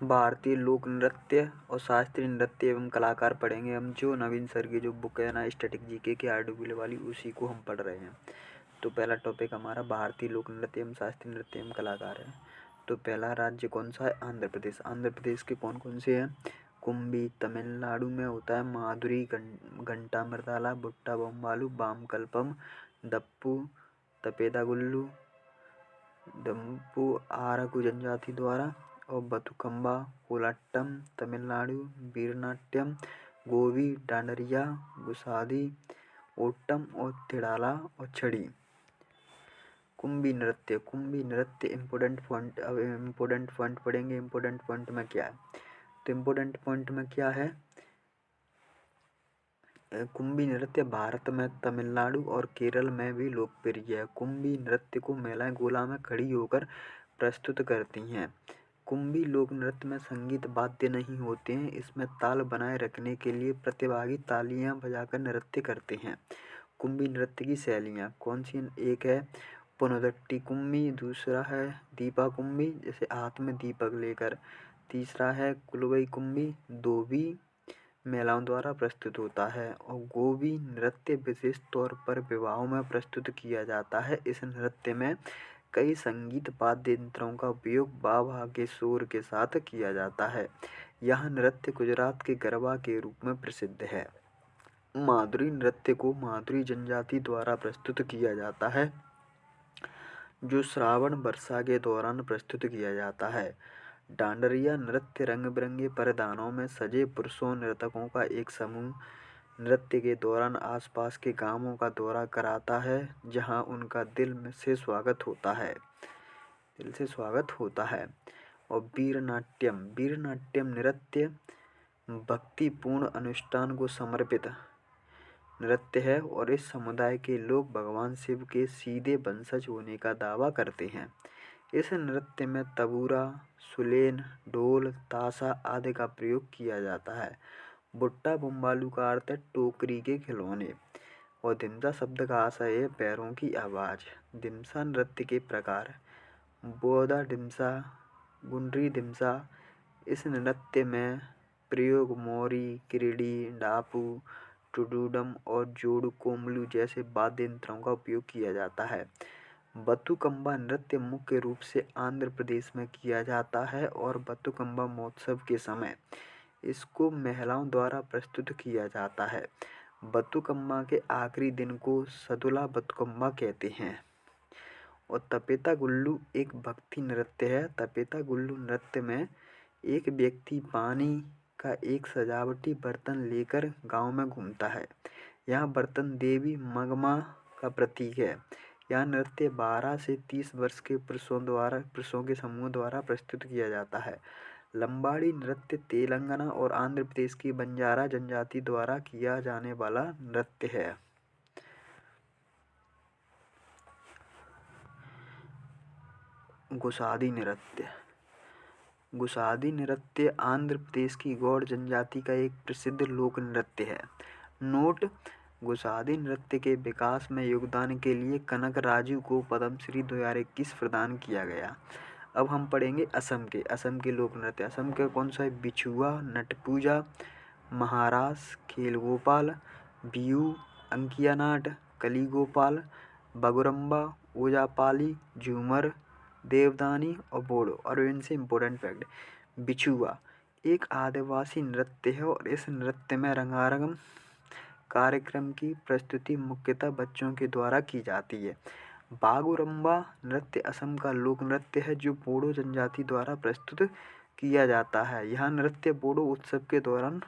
भारतीय लोक नृत्य और शास्त्रीय नृत्य एवं कलाकार पढ़ेंगे हम। जो नवीन सर की जो बुक है ना स्टैटिक जीके की आरडब्ल्यू वाली, उसी को हम पढ़ रहे हैं। तो पहला टॉपिक हमारा भारतीय लोक नृत्य एवं शास्त्रीय नृत्य एवं कलाकार है। तो पहला राज्य कौन सा है? आंध्र प्रदेश। आंध्र प्रदेश के कौन कौन से हैं? कुंभी। तमिलनाडु में होता है माधुरी, घंटा मृदाला, बुट्टा बोम्बालू, बामकल्पम, दप्पू, तपेदागुल्लू, दम्पू आरकू जनजाति द्वारा, और बथुकम्बा कोलाट्टम तमिलनाडु, वीरनाट्यम गोवी, डांडरिया, गुसादी, ओट्टम और तिड़ाला और छड़ी। कुंभी नृत्य। कुंभी नृत्य इम्पोर्टेंट पॉइंट। अब इम्पोर्टेंट पॉइंट पढ़ेंगे। इम्पोर्टेंट पॉइंट में क्या है? तो इम्पोर्टेंट पॉइंट में क्या है? कुंभी नृत्य भारत में तमिलनाडु और केरल में भी लोकप्रिय है। कुंभी नृत्य को महिलाएं गोला में खड़ी होकर प्रस्तुत करती हैं। कुंभी लोक नृत्य में संगीत वाद्य नहीं होते हैं। इसमें ताल बनाए रखने के लिए प्रतिभागी तालियां बजाकर नृत्य करते हैं। कुंभी नृत्य की शैलियाँ कौन सी? एक है पुनदट्टी कुंभी, दूसरा है दीपा कुंभी जैसे हाथ में दीपक लेकर, तीसरा है कुलवई कुंभी, धोबी महिलाओं द्वारा प्रस्तुत होता है, और गोवी नृत्य विशेष तौर पर विवाहों में प्रस्तुत किया जाता है। इस नृत्य में कई संगीत वाद्य यंत्रों का उपयोग बाबा के शोर के साथ किया जाता है। यह नृत्य गुजरात के गरबा के रूप में प्रसिद्ध है। माधुरी नृत्य को माधुरी जनजाति द्वारा प्रस्तुत किया जाता है, जो श्रावण वर्षा के दौरान प्रस्तुत किया जाता है। डांडरिया नृत्य रंग बिरंगे परिधानों में सजे पुरुषों नर्तकों का एक समूह नृत्य के दौरान आसपास के गांवों का दौरा कराता है, जहां उनका दिल से स्वागत होता है। और वीरनाट्यम नृत्य भक्तिपूर्ण अनुष्ठान को समर्पित नृत्य है, और इस समुदाय के लोग भगवान शिव के सीधे वंशज होने का दावा करते हैं। इस नृत्य में तबूरा, सुलेन, ढोल, ताशा आदि का प्रयोग किया जाता है। बुट्टा बोम्बालू का अर्थ है टोकरी के खिलौने, और धिमसा शब्द का आशय है पैरों की आवाज़। धिमसा नृत्य के प्रकार: बोधा धिमसा, गुंडरी धिमसा। इस नृत्य में प्रयोग मोरी, किरीड़ी, डापू, टुडुडम और जोड़ू कोमलू जैसे वाद्य यंत्रों का उपयोग किया जाता है। बथुकम्बा नृत्य मुख्य रूप से आंध्र प्रदेश में किया जाता है, और बथुकम्बा महोत्सव के समय इसको महिलाओं द्वारा प्रस्तुत किया जाता है। बथुकम्बा के आखिरी दिन को सदुला बथुकम्बा कहते हैं। और तपेता गुल्लू एक भक्ति नृत्य है। तपेता गुल्लू नृत्य में एक व्यक्ति पानी का एक सजावटी बर्तन लेकर गांव में घूमता है। यह बर्तन देवी मगमा का प्रतीक है। यह नृत्य 12 से 30 वर्ष के पुरुषों के समूह द्वारा प्रस्तुत किया जाता है। लंबाड़ी नृत्य तेलंगाना और आंध्र प्रदेश की बंजारा जनजाति द्वारा किया जाने वाला नृत्य है। गुसादी नृत्य। गुसादी नृत्य आंध्र प्रदेश की गौड़ जनजाति का एक प्रसिद्ध लोक नृत्य है। नोट: गुसादी नृत्य के विकास में योगदान के लिए कनक राजू को पद्मश्री 2021 प्रदान किया गया। अब हम पढ़ेंगे असम के लोक नृत्य। असम के कौन सा है? बिछुआ, नटपूजा, महारास, खेल गोपाल, बिहू, अंकिया नाट, कली गोपाल, बगुरम्बा, ओजापाली, झूमर, देवदानी और बोड़ो। और इनसे इम्पोर्टेंट फैक्ट: बिछुआ एक आदिवासी नृत्य है, और इस नृत्य में रंगारंग कार्यक्रम की प्रस्तुति मुख्यतः बच्चों के द्वारा की जाती है। बागुरम्बा नृत्य असम का लोक नृत्य है, जो बोडो जनजाति द्वारा प्रस्तुत किया जाता है। यह नृत्य बोडो उत्सव के दौरान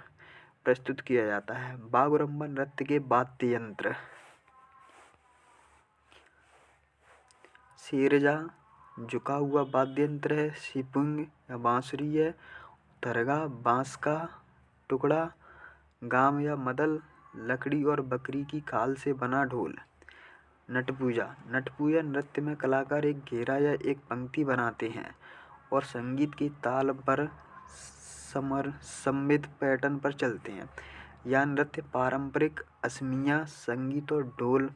प्रस्तुत किया जाता है। बागुरम्बा नृत्य के वाद्य यंत्र: शेरजा झुका हुआ वाद्य यंत्र है, सिपुंग या बांसुरी है, तरगा बांस का टुकड़ा, गाम या मदल लकड़ी और बकरी की खाल से बना ढोल। नटपूजा नृत्य में कलाकार एक घेरा या एक पंक्ति बनाते हैं और संगीत की ताल पर सममित पैटर्न पर चलते हैं। यह नृत्य पारंपरिक असमिया संगीत और ढोल,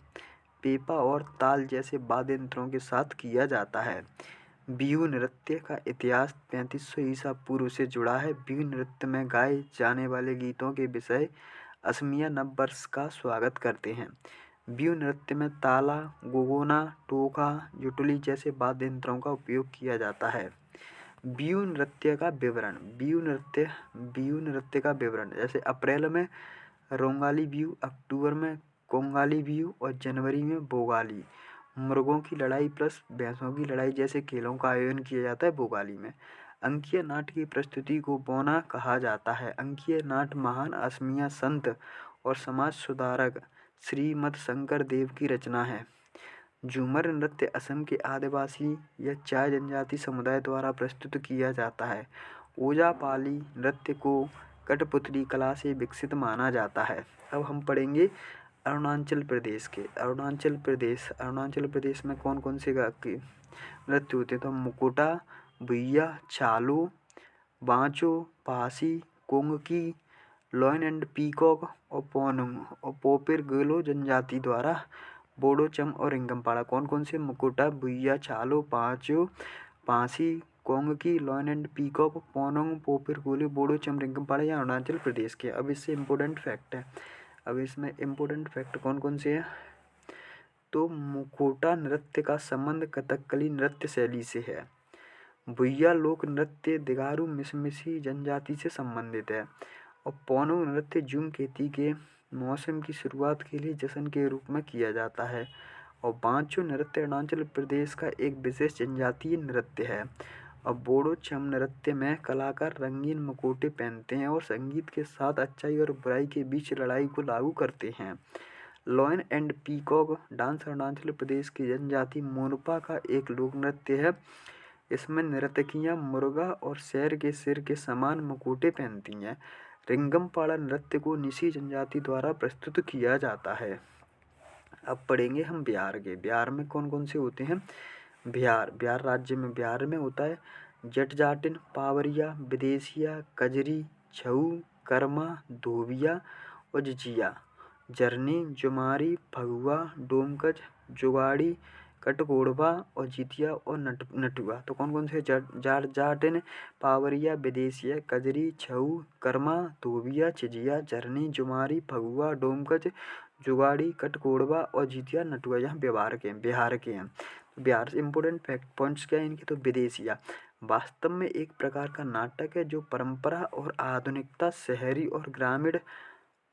पेपा और ताल जैसे वाद्य यंत्रों के साथ किया जाता है। बिहू नृत्य का इतिहास 3500 ईसा पूर्व से जुड़ा है। बिहू नृत्य में गाए जाने वाले गीतों के विषय असमिया नववर्ष का स्वागत करते हैं। बिहू नृत्य में ताला, गोगोना, टोका, जुटली जैसे वाद्य यंत्रों का उपयोग किया जाता है। बिहू नृत्य का विवरण। बिहू नृत्य का विवरण जैसे अप्रैल में रोंगाली बिहू, अक्टूबर में कोंगाली बिहू और जनवरी में बोगाली। मुर्गों की लड़ाई प्लस भैंसों की लड़ाई जैसे खेलों का आयोजन किया जाता है बोगाली में। अंकीय नाट की प्रस्तुति को बौना कहा जाता है। अंकीय नाट महान असमिया संत और समाज सुधारक श्रीमद शंकर देव की रचना है। झूमर नृत्य असम के आदिवासी या चाय जनजाति समुदाय द्वारा प्रस्तुत किया जाता है। ओजापाली नृत्य को कठपुतली कला से विकसित माना जाता है। अब हम पढ़ेंगे अरुणाचल प्रदेश के। अरुणाचल प्रदेश में कौन कौन से नृत्य होते हैं तो मुकुटा, भुइया, चालू, बांचो, Pasi, Kongki, lion and peacock और पोनुंग और पोपिर गेलो जनजाति द्वारा बोडो, चम और रिंगमपाड़ा। कौन कौन से मुकुटा, Bhuiya, Chalo, Pancho, Pasi, Kongki, lion and peacock, Ponung, Popir Gole, Bodo, चम, रिंगमपाड़ा या अरुणाचल प्रदेश के। अब इससे इम्पोर्टेंट फैक्ट है। अब इसमें इम्पोर्टेंट फैक्ट कौन कौन से हैं तो मुखोटा नृत्य का संबंध कथकली नृत्य शैली से है। भुइया लोक नृत्य दिगारू मिसमिसी जनजाति से संबंधित है और पोनुंग नृत्य जूम खेती के मौसम की शुरुआत के लिए जश्न के रूप में किया जाता है और बांचो नृत्य अरुणाचल प्रदेश का एक विशेष जनजातीय नृत्य है। और बोडो चम नृत्य में कलाकार रंगीन मुखौटे पहनते हैं और संगीत के साथ अच्छाई और बुराई के बीच लड़ाई को लागू करते हैं। Lion and peacock dance Arunachal Pradesh की जनजाति मोरपा का एक लोक नृत्य है। इसमें नर्तकियां मुर्गा और शेर के सिर के समान मुखौटे पहनती हैं। रिंगमपाड़ा नृत्य को निसी जनजाति द्वारा प्रस्तुत किया जाता है। अब पढ़ेंगे हम बिहार के। बिहार में कौन कौन से होते हैं बिहार राज्य में बिहार में होता है जट जाटिन, पावरिया, विदेशिया, कजरी, छऊ, कर्मा, धोबिया और जिजिया, जरनी, जुमारी, फगुआ, डोमकच, जुगाड़ी, कटकोड़वा और जितिया और नटुआ। तो कौन कौन से जाटिन, पावरिया, विदेशिया, कजरी, छऊ, कर्मा, धोबिया, चिजिया, जरनी, जुमारी, फगुआ, डोमकच, जुगाड़ी, कटकोड़वा और जितिया, नटुआ यहाँ बिहार के हैं। बिहार से इम्पोर्टेंट फैक्ट पॉइंट्स क्या है इनके तो विदेशिया वास्तव में एक प्रकार का नाटक है जो परंपरा और आधुनिकता, शहरी और ग्रामीण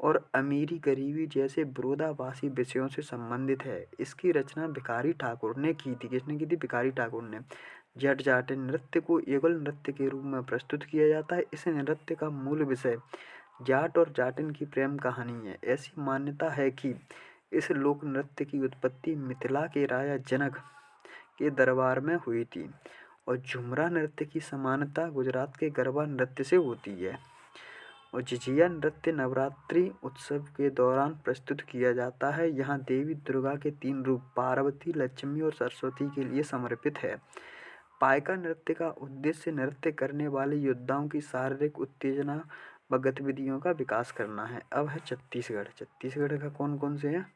और अमीरी गरीबी जैसे विरोधाभासी विषयों से संबंधित है। इसकी रचना भिखारी ठाकुर ने की थी। किसने की थी? भिखारी ठाकुर ने। जट जाटिन नृत्य को युगल नृत्य के रूप में प्रस्तुत किया जाता है। इस नृत्य का मूल विषय जाट और जाटिन की प्रेम कहानी है। ऐसी मान्यता है कि इस लोक नृत्य की उत्पत्ति मिथिला के राजा जनक के दरबार में हुई थी और झुमरा नृत्य की समानता गुजरात के गरबा नृत्य से होती है। और झिझिया नृत्य नवरात्रि उत्सव के दौरान प्रस्तुत किया जाता है। यहाँ देवी दुर्गा के 3 रूप पार्वती, लक्ष्मी और सरस्वती के लिए समर्पित है। पायका नृत्य का उद्देश्य नृत्य करने वाले योद्धाओं की शारीरिक उत्तेजना व गतिविधियों का विकास करना है। अब है छत्तीसगढ़ का कौन कौन से हैं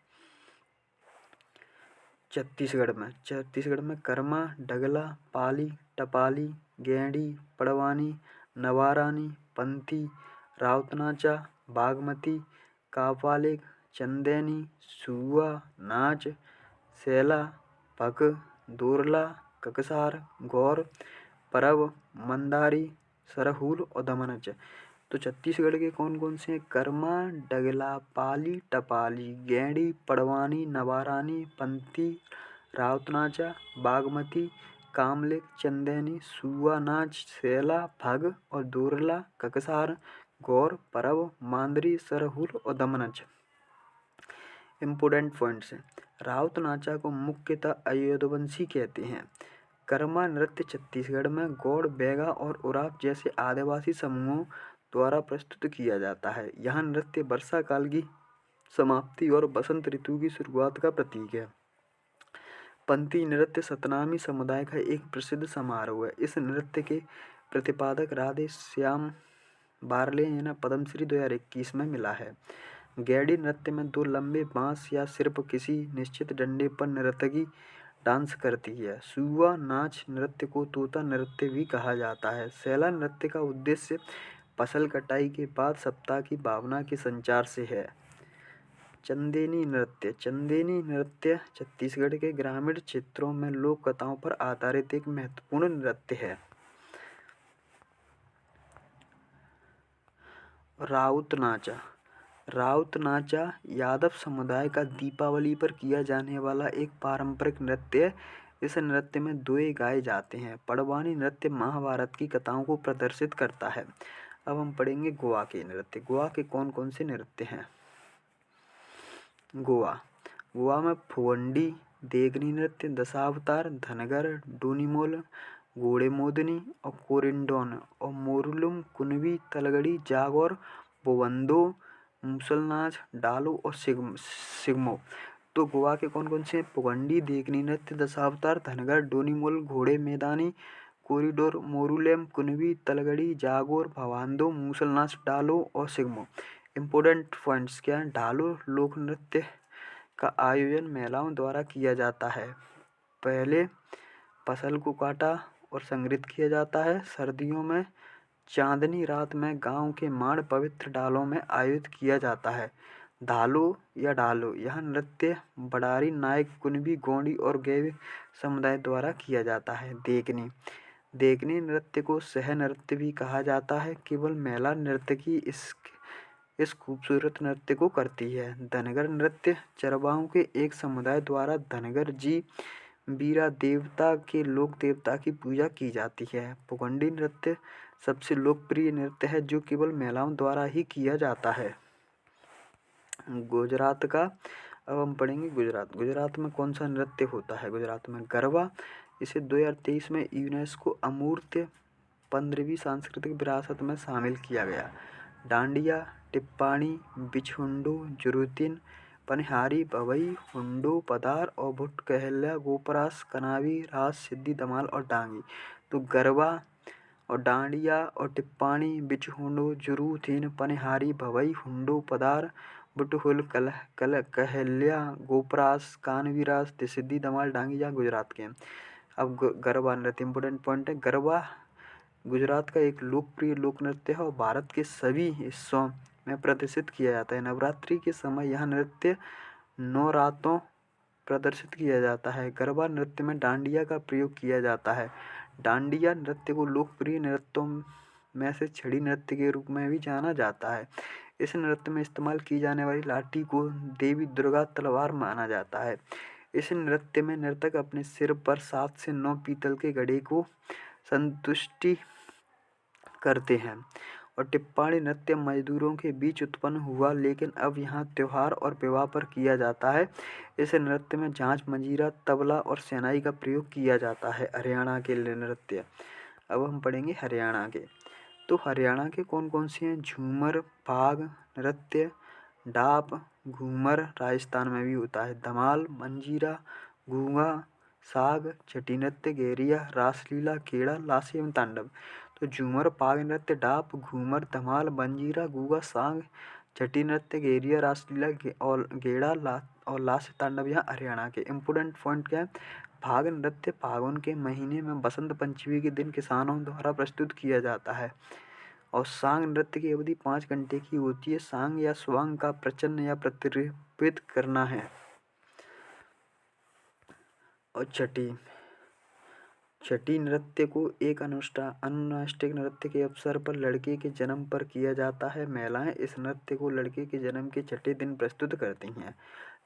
छत्तीसगढ़ में कर्मा, डगला, पाली, टपाली, गेंडी, पड़वानी, नवारानी, पंथी, राउतनाचा, बागमती, कापालिक, चंदेनी, सुआ, नाच, सेला, पक, दोरला, ककसार, गौर, परब, मंदारी, सरहूल और दमनच। तो छत्तीसगढ़ के कौन कौन से हैं? कर्मा, डगला, पाली, टपाली, गेंडी, पड़वानी, नवारानी, पंथी, राउतनाचा, बागमती, कामलिक, चंदेनी, सुआ नाच, सेला, भग और दोरला, ककसार, गौर, परब, मांदरी, सरहुल और दमनच। इम्पोर्टेंट पॉइंट्स हैं। राउत नाचा को मुख्यतः अयोध्यावंशी कहते हैं। कर्मा नृत्य छत्तीसगढ़ में गौड़, बैगा और उराव जैसे आदिवासी समूहों द्वारा प्रस्तुत किया जाता है। यह नृत्य वर्षा काल की समाप्ति और बसंत ऋतु की शुरुआत का प्रतीक है। पंथी नृत्य सतनामी समुदाय का एक प्रसिद्ध समारोह है। इस नृत्य के प्रतिपादक राधे श्याम बारले ने पद्मश्री 2021 में मिला है। गैडी नृत्य में 2 लंबे बांस या सिर्फ किसी निश्चित डंडे पर नर्तकी डांस करती है। सुआ नाच नृत्य को तोता नृत्य भी कहा जाता है। सैला नृत्य का उद्देश्य फसल कटाई के बाद सप्ताह की भावना के संचार से है। चंदेनी नृत्य छत्तीसगढ़ के ग्रामीण क्षेत्रों में लोक कथाओं पर आधारित एक महत्वपूर्ण नृत्य है। राउत नाचा यादव समुदाय का दीपावली पर किया जाने वाला एक पारंपरिक नृत्य है। इस नृत्य में दोहे गाए जाते हैं। पड़वानी नृत्य महाभारत की कथाओं को प्रदर्शित करता है। अब हम पढ़ेंगे गोवा के नृत्य। गोवा के कौन कौन से नृत्य हैं? गोवा में फुगंडी, देगनी नृत्य, दशावतार, धनगर, डोनीमोल, घोड़े मोदनी और कोरिंडोन और मोरुलुम, कुनबी, तलगड़ी, जागौर, बोवंदो, मुसल नाच, डालो और सिग्मो। तो गोवा के कौन कौन से हैं? फुगंडी, देगनी नृत्य, दशावतार, धनगर, डोनीमोल, घोड़े मैदानी, कोरिडोर, मोरुलेम, कुनबी, तलगड़ी, जागोर, भवांदो, मुसल नाच, डालो और सिग्मो। इम्पोर्टेंट पॉइंट्स क्या हैं? डालो लोक नृत्य का आयोजन महिलाओं द्वारा किया जाता है। पहले फसल को काटा और संग्रहित किया जाता है। सर्दियों में चांदनी रात में गांव के माड़ पवित्र डालों में आयोजित किया जाता है। डालो यह नृत्य बड़ारी, नायक, कुनबी, गोंडी और गैवी समुदाय द्वारा किया जाता है। देखनी नृत्य को सह नृत्य भी कहा जाता है। केवल महिला नर्तकी इस खूबसूरत नृत्य को करती है। धनगर नृत्य चरवाहों के एक समुदाय द्वारा धनगर जी बीरा देवता के लोक देवता की पूजा की जाती है। फुगंडी नृत्य सबसे लोकप्रिय नृत्य है जो केवल महिलाओं द्वारा ही किया जाता है। गुजरात का अब हम पढ़ेंगे गुजरात में कौन सा नृत्य होता है? गुजरात में गरबा। इसे 2023 में यूनेस्को अमूर्त 15वीं सांस्कृतिक विरासत में शामिल किया गया। डांडिया, टिप्पाणी, बिछुंडो, जुरुतीन, पनिहारी, भवई, हुंडो, पदार और भुट कहल्या, गोपरास, कनावी, रास, सिद्धि, धमाल और डांगी। तो गरबा और डांडिया और टिप्पाणी, बिछुंडो, जुरुतीन, पनिहारी, भवई, हुंडो, पदार, बुटहुल, कहल्या, गोपरास, कानवी, रास, सिद्धि, धमाल, डांगी या गुजरात के। अब गरबा नृत्य इम्पोर्टेंट पॉइंट है। गरबा गुजरात का एक लोकप्रिय लोक नृत्य है और भारत के सभी हिस्सों में प्रदर्शित किया जाता है। नवरात्रि के समय यह नृत्य 9 रातों प्रदर्शित किया जाता है। गरबा नृत्य में डांडिया का प्रयोग किया जाता है। डांडिया नृत्य को लोकप्रिय नृत्यों में से छड़ी नृत्य के रूप में भी जाना जाता है। इस नृत्य में इस्तेमाल की जाने वाली लाठी को देवी दुर्गा तलवार माना जाता है। इस नृत्य में नर्तक अपने सिर पर 7 से 9 पीतल के घड़े को संतुष्टि करते हैं। और टिप्पाणी नृत्य मजदूरों के बीच उत्पन्न हुआ लेकिन अब यहाँ त्योहार और विवाह पर किया जाता है। इस नृत्य में झांझ, मंजीरा, तबला और शहनाई का प्रयोग किया जाता है। हरियाणा के नृत्य अब हम पढ़ेंगे हरियाणा के। तो हरियाणा के कौन कौन से हैं? झूमर, फाग नृत्य, डाप, घूमर राजस्थान में भी होता है, धमाल, मंजीरा, गूंगा, साग, छठी नृत्य, घेरिया, रासलीला, खेड़ा, लासी एवं तांडव। तो झूमर, फाग नृत्य, डाप, घूमर, धमाल, मंजीरा, गूंगा, साग, छठी नृत्य, घेरिया, रासलीला और घेड़ा और लास्य तांडव यहाँ हरियाणा के। इम्पोर्टेंट पॉइंट क्या है? फाग नृत्य फागुन के महीने में बसंत पंचमी के दिन किसानों द्वारा प्रस्तुत किया जाता है। और सांग नृत्य की अवधि 5 घंटे की होती है। सांग या स्वांग का प्रचन्न या प्रतिरूपित करना है। और छठी नृत्य को एक अनुष्ठानिक नृत्य के अवसर पर लड़के के जन्म पर किया जाता है। महिलाएं इस नृत्य को लड़के के जन्म के छठे दिन प्रस्तुत करती हैं।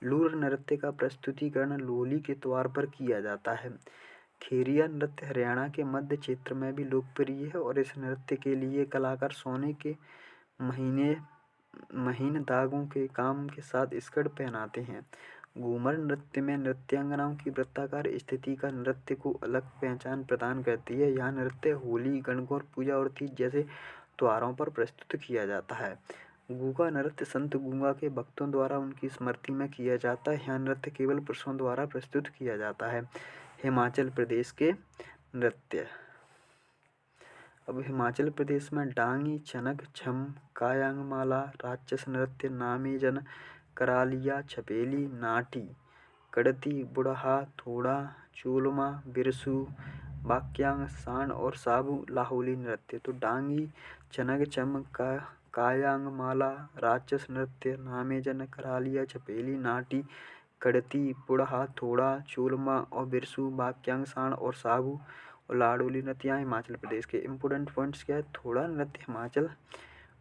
लूर नृत्य का प्रस्तुतिकरण लोहली के त्योहार पर किया जाता है। खेरिया नृत्य हरियाणा के मध्य क्षेत्र में भी लोकप्रिय है और इस नृत्य के लिए कलाकार सोने के महीन धागों के काम के साथ स्कर्ट पहनाते हैं। घूमर नृत्य में नृत्यांगनाओं की वृत्ताकार स्थिति का नृत्य को अलग पहचान प्रदान करती है। यह नृत्य होली, गणगौर पूजा और तीज जैसे त्योहारों पर प्रस्तुत किया जाता है। गूंगा नृत्य संत गूंगा के भक्तों द्वारा उनकी स्मृति में किया जाता है। यह नृत्य केवल पुरुषों द्वारा प्रस्तुत किया जाता है। हिमाचल प्रदेश के नृत्य अब हिमाचल प्रदेश में डांगी, छनक, छम, कायांगमाला, राक्षस नृत्य, नामेजन, करालिया, छपेली, नाटी, कड़ती, बुढ़हा, थोड़ा, चूलमा, बिरसू, वाक्यांग, सांड और साबू लाहुली नृत्य। तो डांगी, चनग, चम, कायांग, माला, राक्षस नृत्य, नामेजन, करालिया, चपेली, नाटी, कड़ती, बुढ़हा, थोड़ा, चूलमा और बिरसू, वाक्यांग, सांड और साबू और लाडोली नृत्य। यहाँ हिमाचल प्रदेश के इम्पोर्टेंट पॉइंट्स क्या है। थोड़ा नृत्य हिमाचल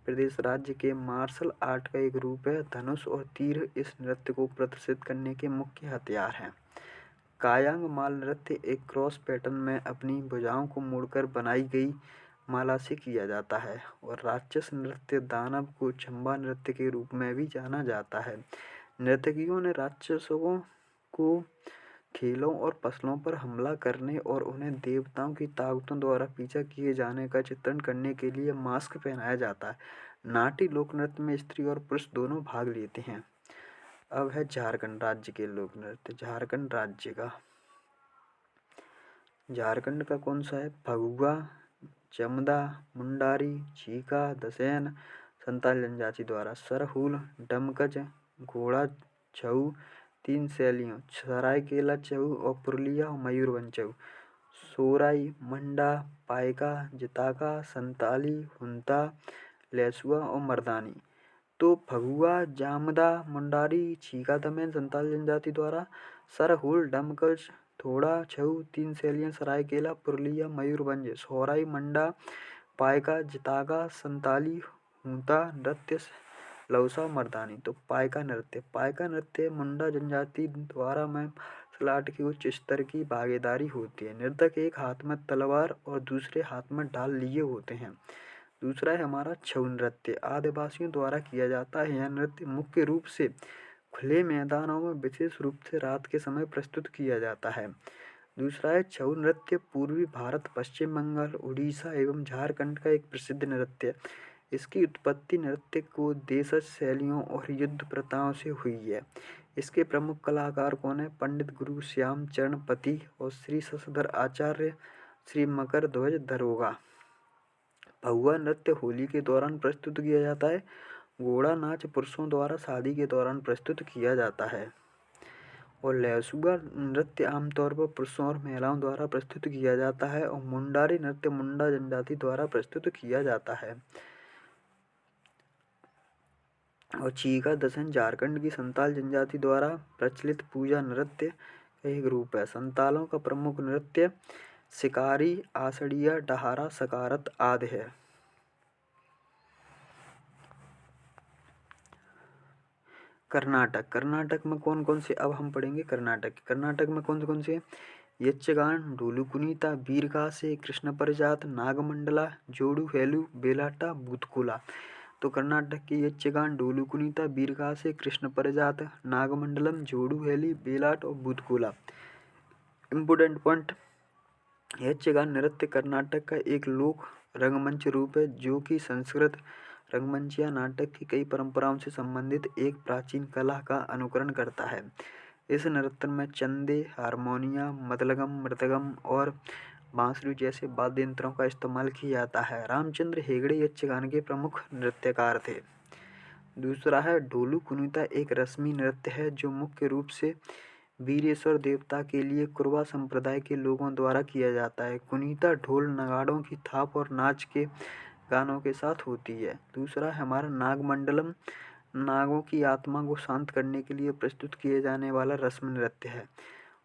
प्रदेश राज्य के मार्शल आर्ट का एक रूप है। धनुष और तीर इस नृत्य को प्रदर्शित करने के मुख्य हथियार हैं। कायांग माल नृत्य एक क्रॉस पैटर्न में अपनी भुजाओं को मोड़कर बनाई गई माला से किया जाता है। और राक्षस नृत्य दानव को चंबा नृत्य के रूप में भी जाना जाता है। नर्तकियों ने राक्षसों को खेलों और फसलों पर हमला करने और उन्हें देवताओं की ताकतों द्वारा पीछा किए जाने का चित्रण करने के लिए मास्क पहनाया जाता है। नाटी लोक नृत्य में स्त्री और पुरुष दोनों भाग लेते हैं। अब है झारखंड राज्य के लोक नृत्य। झारखंड का कौन सा है। फगुआ, चमदा, मुंडारी, चीका, दसैन संताल जनजाति द्वारा। सरहुल, डमकच, घोड़ा छऊ, 3 शैलियों सरायकेला छऊ और पुरुलिया और मयूरभंज छऊ। सोराई, मंडा, पायका, जिताका, संताली, हुंता, लेसुआ और मर्दानी। तो फगुआ, जामदा, मुंडारी, चीका, दमेन संताल जनजाति द्वारा। सरहुल, डमकच, थोड़ा, छऊ, 3 शैलियाँ सरायकेला, पुरुलिया, मयूरभंज। सोराई, मंडा, पायका, जिताका, संताली, हुंता नृत्य, लौसा, मर्दानी। तो पायका नृत्य मुंडा जनजाति द्वारा में मार्शल आर्ट की उच्च स्तर की भागीदारी होती है। नर्तक एक हाथ में तलवार और दूसरे हाथ में ढाल लिए होते हैं। दूसरा है हमारा छऊ नृत्य, आदिवासियों द्वारा किया जाता है। यह नृत्य मुख्य रूप से खुले मैदानों में विशेष रूप से रात के समय प्रस्तुत किया जाता है। दूसरा है छऊ नृत्य पूर्वी भारत, पश्चिम बंगाल, उड़ीसा एवं झारखंड का एक प्रसिद्ध नृत्य है। इसकी उत्पत्ति नृत्य को देशज शैलियों और युद्ध प्रथाओं से हुई है। इसके प्रमुख कलाकार कौन है। पंडित गुरु श्याम चरण पति और श्री शशधर आचार्य, श्री मकर ध्वज दरोगा। भगुआ नृत्य होली के दौरान प्रस्तुत किया जाता है। घोड़ा नाच पुरुषों द्वारा शादी के दौरान प्रस्तुत किया जाता है। और लेसुआ नृत्य आमतौर पर पुरुषों और महिलाओं द्वारा प्रस्तुत किया जाता है। और मुंडारी नृत्य मुंडा जनजाति द्वारा प्रस्तुत किया जाता है। और चीका दसैन झारखंड की संताल जनजाति द्वारा प्रचलित पूजा नृत्य का एक रूप है। संतालों का प्रमुख नृत्य शिकारी, आसड़िया, डहारा, सकारत आदि है। कर्नाटक में कौन कौन से अब हम पढ़ेंगे। कर्नाटक में कौन से यक्षगान, डोलू कुनीता, बीरगासे, कृष्ण परिजात, नागमंडला, जोड़ू हेलू, बेलाटा, बूतकुला। तो कर्नाटक के यक्षगान, डोलू कुनीता, बीरगासे, कृष्ण परिजात, नागमंडलम, जोड़ू हेली, बेलाट और बूतकुला। इम्पोर्टेंट पॉइंट, यक्षगान नृत्य कर्नाटक का एक लोक रंगमंच रूप है जो कि संस्कृत रंगमंच या नाटक की कई परंपराओं से संबंधित एक प्राचीन कला का अनुकरण करता है। इस नृत्य में चंदे, हारमोनियम, मदलगम, मृदगम और बांसुरी जैसे वाद्य यंत्रों का इस्तेमाल किया जाता है। रामचंद्र हेगड़े यक्षगान के प्रमुख नृत्यकार थे। दूसरा है ढोलू कुनीता, एक रस्मी नृत्य है जो मुख्य रूप से वीरेश्वर देवता के लिए कुरवा संप्रदाय के लोगों द्वारा किया जाता है। कुनीता ढोल, नगाड़ों की थाप और नाच के गानों के साथ होती है। दूसरा है हमारा नागमंडलम, नागों की आत्मा को शांत करने के लिए प्रस्तुत किए जाने वाला रस्म नृत्य है।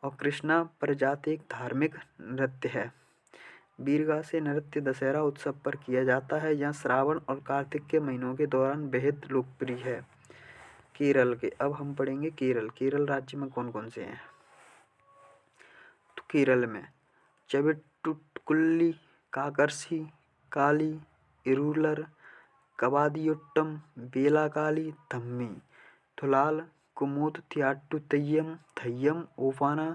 और कृष्णा परिजात एक धार्मिक नृत्य है। बीरगासे नृत्य दशहरा उत्सव पर किया जाता है। यह श्रावण और कार्तिक के महीनों के दौरान बेहद लोकप्रिय है। केरल के अब हम पढ़ेंगे केरल राज्य में कौन कौन से हैं। तो केरल में चविट्टुकुल्ली, काकरसी, काली, इरूलर, कवादियुट्टम, बेलाकाली, थम्मी, थुलाल, कुमुदथियाट्टु थय्यम, ओफाना,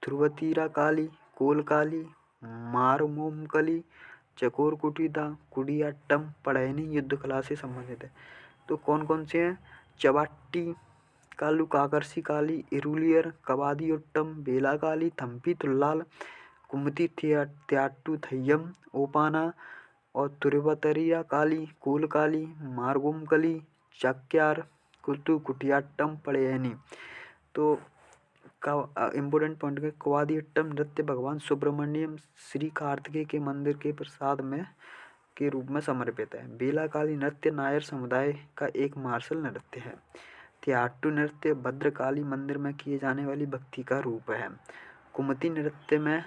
ध्रुवतीरा काली, कोलकाली, मारमोमकली, चकोर कुटीदा, कुडियाट्टम पढ़ैनी युद्ध कला से संबंधित है। तो कौन कौन से हैं। चवाट्टी कालू, काकरसी काली, इरूलियर, कवादियुट्टम, बेलाकाली, थम्पी थुल्लाल, कुमति त्याट्टू थय्यम, ओपाना और तुरुवतरिया काली, कोल काली, मारगुमकली, चक्यार, कुतु कुटियाट्टम पढ़ैनी। तो का इम्पोर्टेंट पॉइंट है कवादियट्टम नृत्य भगवान सुब्रमण्यम श्री कार्तिकेय के मंदिर के प्रसाद में के रूप में समर्पित है। बेलाकाली नृत्य नायर समुदाय का एक मार्शल नृत्य है। त्याट्टू नृत्य भद्रकाली मंदिर में किए जाने वाली भक्ति का रूप है। कुमती नृत्य में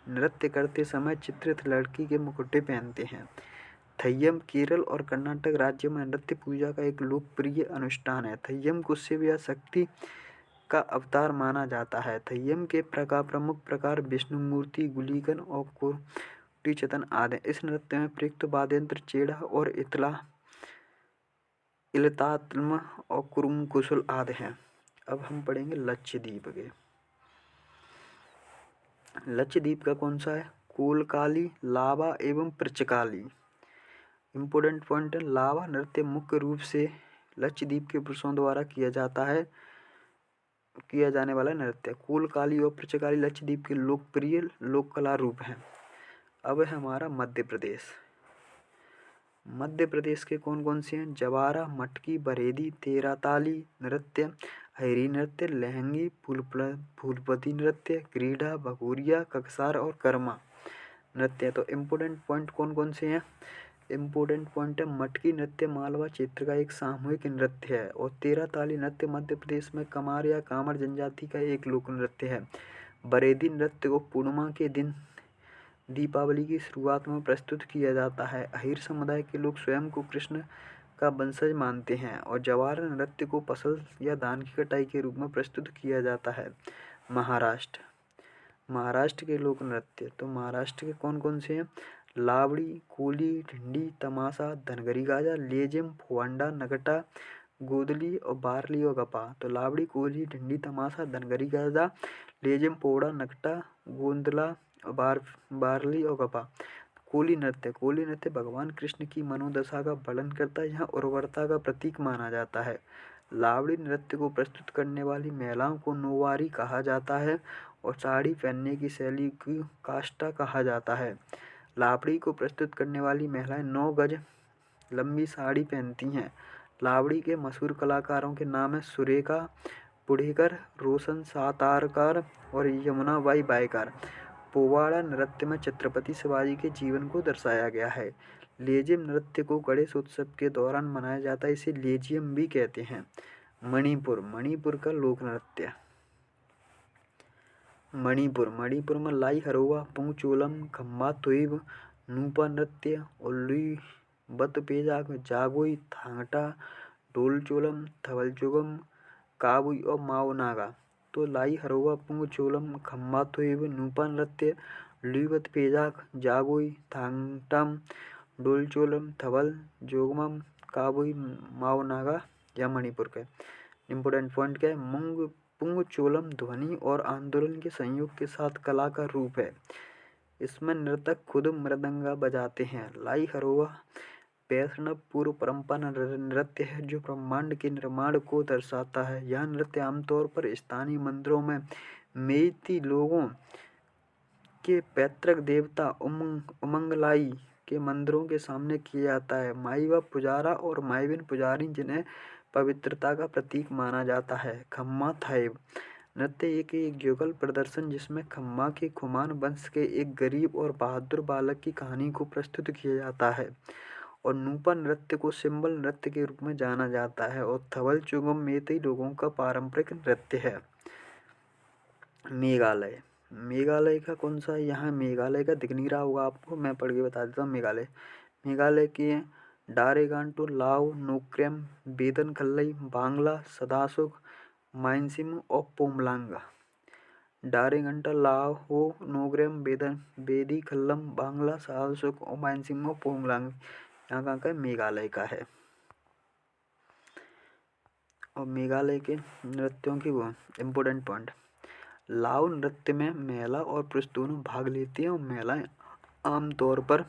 नृत्य करते समय चित्रित लड़की के मुकुटे पहनते हैं। थय्यम केरल और कर्नाटक राज्य में नृत्य पूजा का एक लोकप्रिय अनुष्ठान है। थय्यम को शिव या शक्ति का अवतार माना जाता है। थय्यम के प्रमुख प्रकार विष्णु मूर्ति, गुलीगन और कोटी चतन आदि। इस नृत्य में प्रयुक्त वाद्ययंत्र चेड़ा और इलतात्म और कुरुम कुशल आदि हैं। अब हम पढ़ेंगे लक्षद्वीप के। लक्षद्वीप का कौन सा है? कोलकाली, लावा एवं पृचकाली। इम्पोर्टेंट पॉइंट है लावा नृत्य मुख्य रूप से लक्षद्वीप के पुरुषों द्वारा किया जाने वाला नृत्य। कोलकाली और पृचकाली लक्षद्वीप के लोकप्रिय लोक कला रूप हैं। अब है हमारा मध्य प्रदेश। मध्य प्रदेश के कौन कौन से हैं? जवारा, मटकी, बरेदी, तेराताली नृत्य, हरी नृत्य, लहंगी, फूलपति नृत्य, क्रीड़ा, भगोरिया, ककसार और कर्मा नृत्य। तो इम्पोर्टेंट पॉइंट कौन कौन से हैं? इम्पोर्टेंट पॉइंट है मटकी नृत्य मालवा क्षेत्र का एक सामूहिक नृत्य है और तेराताली नृत्य मध्य प्रदेश में कमार या कामर जनजाति का एक लोक नृत्य है। बरेदी नृत्य को पूर्णिमा के दिन दीपावली की शुरुआत में प्रस्तुत किया जाता है। अहीर समुदाय के लोग स्वयं को कृष्ण का वंशज मानते हैं और जवार नृत्य को फसल या धान की कटाई के रूप में प्रस्तुत किया जाता है। महाराष्ट्र के लोक नृत्य। तो महाराष्ट्र के कौन कौन से हैं? लावड़ी, कोली, ढिंडी, तमाशा, धनगरी गाजा, लेजिम, फोंडा, नगटा, गोदली और बारली और गपा। तो लावड़ी, कोली, ढिंडी, तमाशा, धनगरी गाजा, लेजिम, पोड़ा, नगटा, गोंदला, बारली और गपा। कोली नृत्य भगवान कृष्ण की मनोदशा का वर्णन करता है। यहाँ उर्वरता का प्रतीक माना जाता है। लावड़ी नृत्य को प्रस्तुत करने वाली महिलाओं को नौवारी कहा जाता है और साड़ी पहनने की शैली को काष्टा कहा जाता है। लावड़ी को प्रस्तुत करने वाली महिलाएं 9 गज लंबी साड़ी पहनती हैं। लावड़ी के मशहूर कलाकारों के नाम हैं सुरेखा पुढ़ेकर, रोशन सातारकर और यमुनाबाई बाईकर। पोवाड़ा नृत्य में छत्रपति शिवाजी के जीवन को दर्शाया गया है। लेजिम नृत्य को गणेश उत्सव के दौरान मनाया जाता है, इसे लेजियम भी कहते हैं। मणिपुर का लोक नृत्य। मणिपुर में लाई हरोवा, पुंगचोलम, खम्बा तुइब, नूपा नृत्य, उल्लू बत पेजाक, जागोई, थांगटा, डोलचोलम, थवलचुगम, काबुई और माओ नागा। तो लाई हरोवा, पुंगचोलम, खम्बा तुइब, नूपा नृत्य, लुईबत पेजाक, जागोई, थांगटम, डोलचोलम, थवल जोगमम, काबुई, माओ नागा या मणिपुर का। इम्पोर्टेंट पॉइंट क्या है? पुंगचोलम ध्वनि और आंदोलन के संयोग के साथ कला का रूप है। इसमें नर्तक खुद मृदंगा बजाते हैं। लाई हरोवा वैष्णव पूर्व परंपरा नृत्य है जो ब्रह्मांड के निर्माण को दर्शाता है। यह नृत्य आमतौर पर स्थानीय मंदिरों में मेइती लोगों के पैतृक देवता उमंगलाई के मंदिरों के सामने किया जाता है। माईवा पुजारा और माईबिन पुजारी जिन्हें पवित्रता का प्रतीक माना जाता है। खम्मा थाइब नृत्य एक युगल प्रदर्शन जिसमें खम्मा के खुमान वंश के एक गरीब और बहादुर बालक की कहानी को प्रस्तुत किया जाता है। और नूपा नृत्य को सिंबल नृत्य के रूप में जाना जाता है। और थवल चुगम मेइती लोगों का पारंपरिक नृत्य है। मेघालय का कौन सा? यहाँ मेघालय का दिख नहीं रहा होगा आपको, मैं पढ़ के बता देता हूँ। मेघालय के डारेगांटो, लाओ, नोक्रेम, बेदन खल्लई, बांग्ला, सदासुक, माइनसिम और पोमलांगा। डारेगंटा, लाहो, नोग्रेम, बेदी खल्लम, बांग्ला, सदासुक और माइनसिम और पोमलांग। यहाँ कहाँ का? मेघालय का है। और मेघालय के नृत्यों की वो इम्पोर्टेंट पॉइंट। लाओ नृत्य में महिला और पुरुष दोनों भाग लेते हैं और महिलाएं आमतौर पर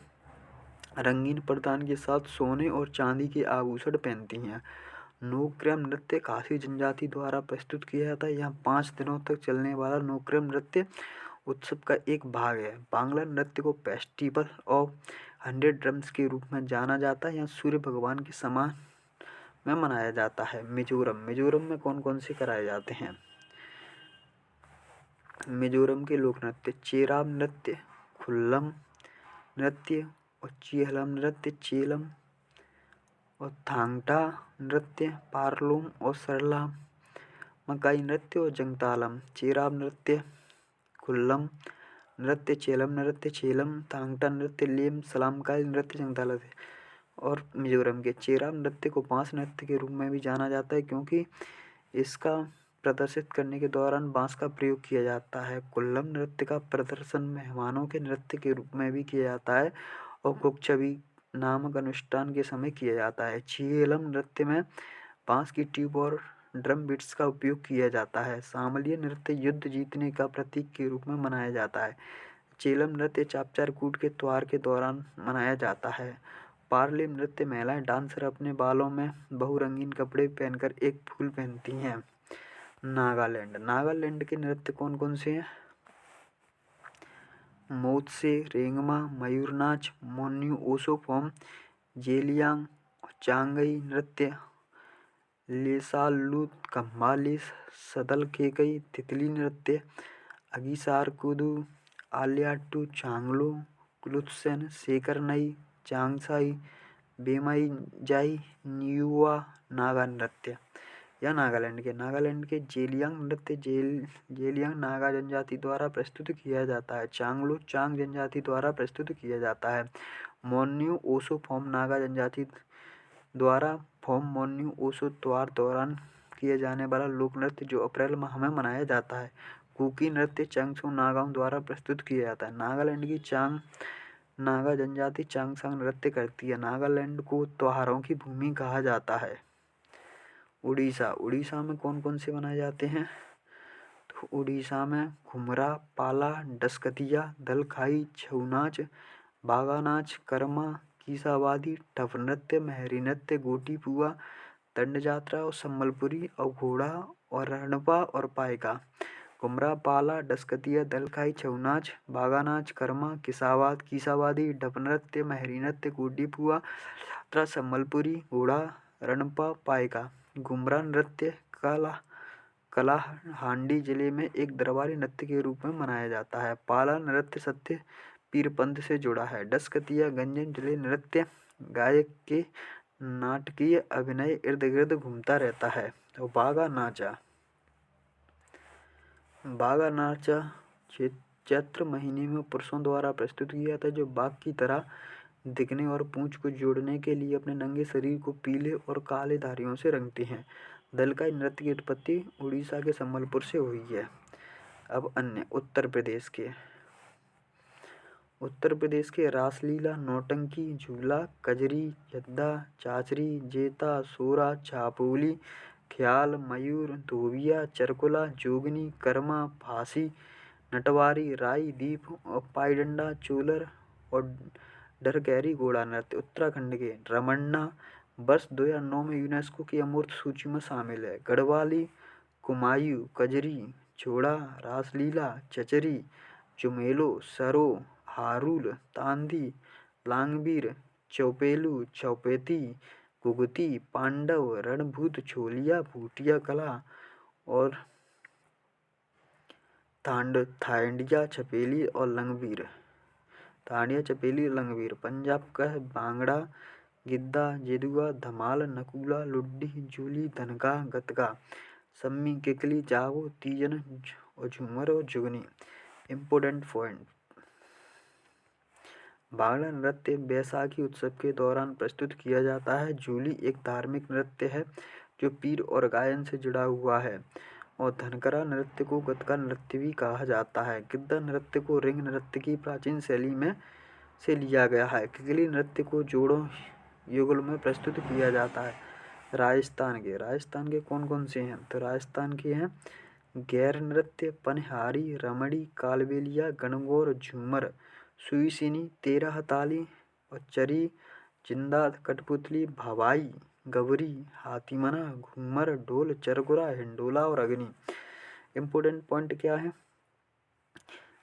रंगीन प्रदान के साथ सोने और चांदी के आभूषण पहनती हैं। नोक्रेम नृत्य खासी जनजाति द्वारा प्रस्तुत किया जाता है। यहाँ 5 दिनों तक चलने वाला नोक्रेम नृत्य उत्सव का एक भाग है। बांग्ला नृत्य को फेस्टिवल ऑफ 100 ड्रम्स के रूप में जाना जाता है। यहाँ सूर्य भगवान के समान में मनाया जाता है। मिजोरम में कौन कौन से कराए जाते हैं? मिजोरम के लोक नृत्य चेराम नृत्य, खुल्लम नृत्य और चेहलम नृत्य चेलम और थांगटा नृत्य पारलोम और सरला, मकाई नृत्य और जंगतालम, चेराम नृत्य खुल्लम नृत्य, चेलम नृत्य चेलम, थांगटा नृत्य लेम, सलामकाई नृत्य जंगतालम। और मिजोरम के चेराम नृत्य को बांस नृत्य के रूप में भी जाना जाता है क्योंकि इसका प्रदर्शित करने के दौरान बांस का प्रयोग किया जाता है। कुल्लम नृत्य का प्रदर्शन मेहमानों के नृत्य के रूप में भी किया जाता है और कुक्चबी नामक अनुष्ठान के समय किया जाता है। चेलम नृत्य में बांस की ट्यूब और ड्रम बीट्स का उपयोग किया जाता है। शामलीय नृत्य युद्ध जीतने का प्रतीक के रूप में मनाया जाता है। चेलम नृत्य चापचार कूट के त्योहार के दौरान मनाया जाता है। पारलेम नृत्य महिलाएं डांसर अपने बालों में बहुरंगीन कपड़े पहनकर एक फूल पहनती हैं। नागालैंड, नागालैंड के नृत्य कौन कौन से हैं? मोत्से, रेंगमा, मयूर नाच, मोन्यू ओसोफोम, जेलियांग, चांगई नृत्य, लेसालूत, कम्बालिस, सदल केकई, तितली नृत्य, अगीसार कुदू, आलियाटू, चांगलो, क्लुत्सेन, शेकर नई, चांगसाई, बेमाई जाई, न्यूआ नागा नृत्य। या नागालैंड के जेलियांग नृत्य जेलियांग नागा जनजाति द्वारा प्रस्तुत किया जाता है। चांगलो चांग जनजाति द्वारा प्रस्तुत किया जाता है। मोन्यू ओसो फॉर्म नागा जनजाति द्वारा फॉर्म मोन्यू ओसो त्योहार दौरान किए जाने वाला लोक नृत्य जो अप्रैल माह में मनाया जाता है। कुकी नृत्य चंगसो नागाओं द्वारा प्रस्तुत किया जाता है। नागालैंड की चांग नागा जनजाति चांगसांग नृत्य करती है। नागालैंड को त्योहारों की भूमि कहा जाता है। उड़ीसा, उड़ीसा में कौन कौन से मनाए जाते हैं? तो उड़ीसा में घुमरा, पाला, डसकतिया, दलखाई, छऊ नाच, बागा नाच, कर्मा, कीसावादी, टफ नृत्य, मेहरी नृत्य, गोटी पुआ, दंड यात्रा और सम्बलपुरी और घोड़ा और रणपा और पायका। घुमरा, पाला, डसकतिया, दलखाई, छऊ नाच, बागा नाच, कर्मा, कीसावादी, डफ नृत्य, मेहरी नृत्य, गोटी पुआ, यात्रा, सम्बलपुरी, घोड़ा, रणपा, पायका। घुमरा नृत्य कलाहांडी जिले में एक दरबारी नृत्य के रूप में मनाया जाता है। पाला नृत्य सत्य पीर पंथ से जुड़ा है। डसकतिया गंजन जिले नृत्य गायक के नाटकीय अभिनय इर्द गिर्द घूमता रहता है। तो बागा नाचा चैत्र महीने में पुरुषों द्वारा प्रस्तुत किया जाता है जो बाघ की तरह दिखने और पूंछ को जोड़ने के लिए अपने नंगे शरीर को पीले और काले धारियों से रंगते हैं। दलकाई नृत्य की उत्पत्ति उड़ीसा के संबलपुर से हुई है। अब अन्य उत्तर प्रदेश के रासलीला, नौटंकी, झूला, कजरी, यद्दा, चाचरी, जेता, सोरा, छापोली, ख्याल, मयूर, धोबिया, चरकुला, जोगनी, कर्मा, फांसी, नटवारी, राई, दीप और पाईडंडा, चोलर और डरगैरी घोड़ा नृत्य। उत्तराखंड के रमन्ना वर्ष 2009 में यूनेस्को की अमूर्त सूची में शामिल है। गढ़वाली, कुमायूं, कजरी, छोड़ा, रासलीला, चचरी, चुमेलो, सरो, हारुल, तांदी, लांगबीर, चौपेलू, चौपेती, कुगती, पांडव, रणभूत, छोलिया, भूटिया कला और थांडिया, छपेली और लंगबीर। पंजाब का है भांगड़ा, गिद्दा, जेदुआ, धमाल, नकूला, लुड्डी, जूली, धनका, गतका, सम्मी, किकली, जागो, तीजन और झूमर और जुगनी। इम्पोर्टेंट पॉइंट, भांगड़ा नृत्य बैसाखी उत्सव के दौरान प्रस्तुत किया जाता है। जूली एक धार्मिक नृत्य है जो पीर और गायन से जुड़ा हुआ है। और धनकरा नृत्य को गतका नृत्य भी कहा जाता है। गिद्दा नृत्य को रिंग नृत्य की प्राचीन शैली में से लिया गया है। किकली नृत्य को जोड़ों युगल में प्रस्तुत किया जाता है। राजस्थान के कौन कौन से हैं? तो राजस्थान के हैं गैर नृत्य, पनहारी, रमणी, कालबेलिया, गणगौर, झूमर, सुईसिनी, तेरह ताली और चरी, जिंदा, कठपुतली, भवाई, गबरी, हाथीमना, घूमर, ढोल, चरगुरा, हिंडोला और अग्नि। इम्पोर्टेंट पॉइंट क्या है?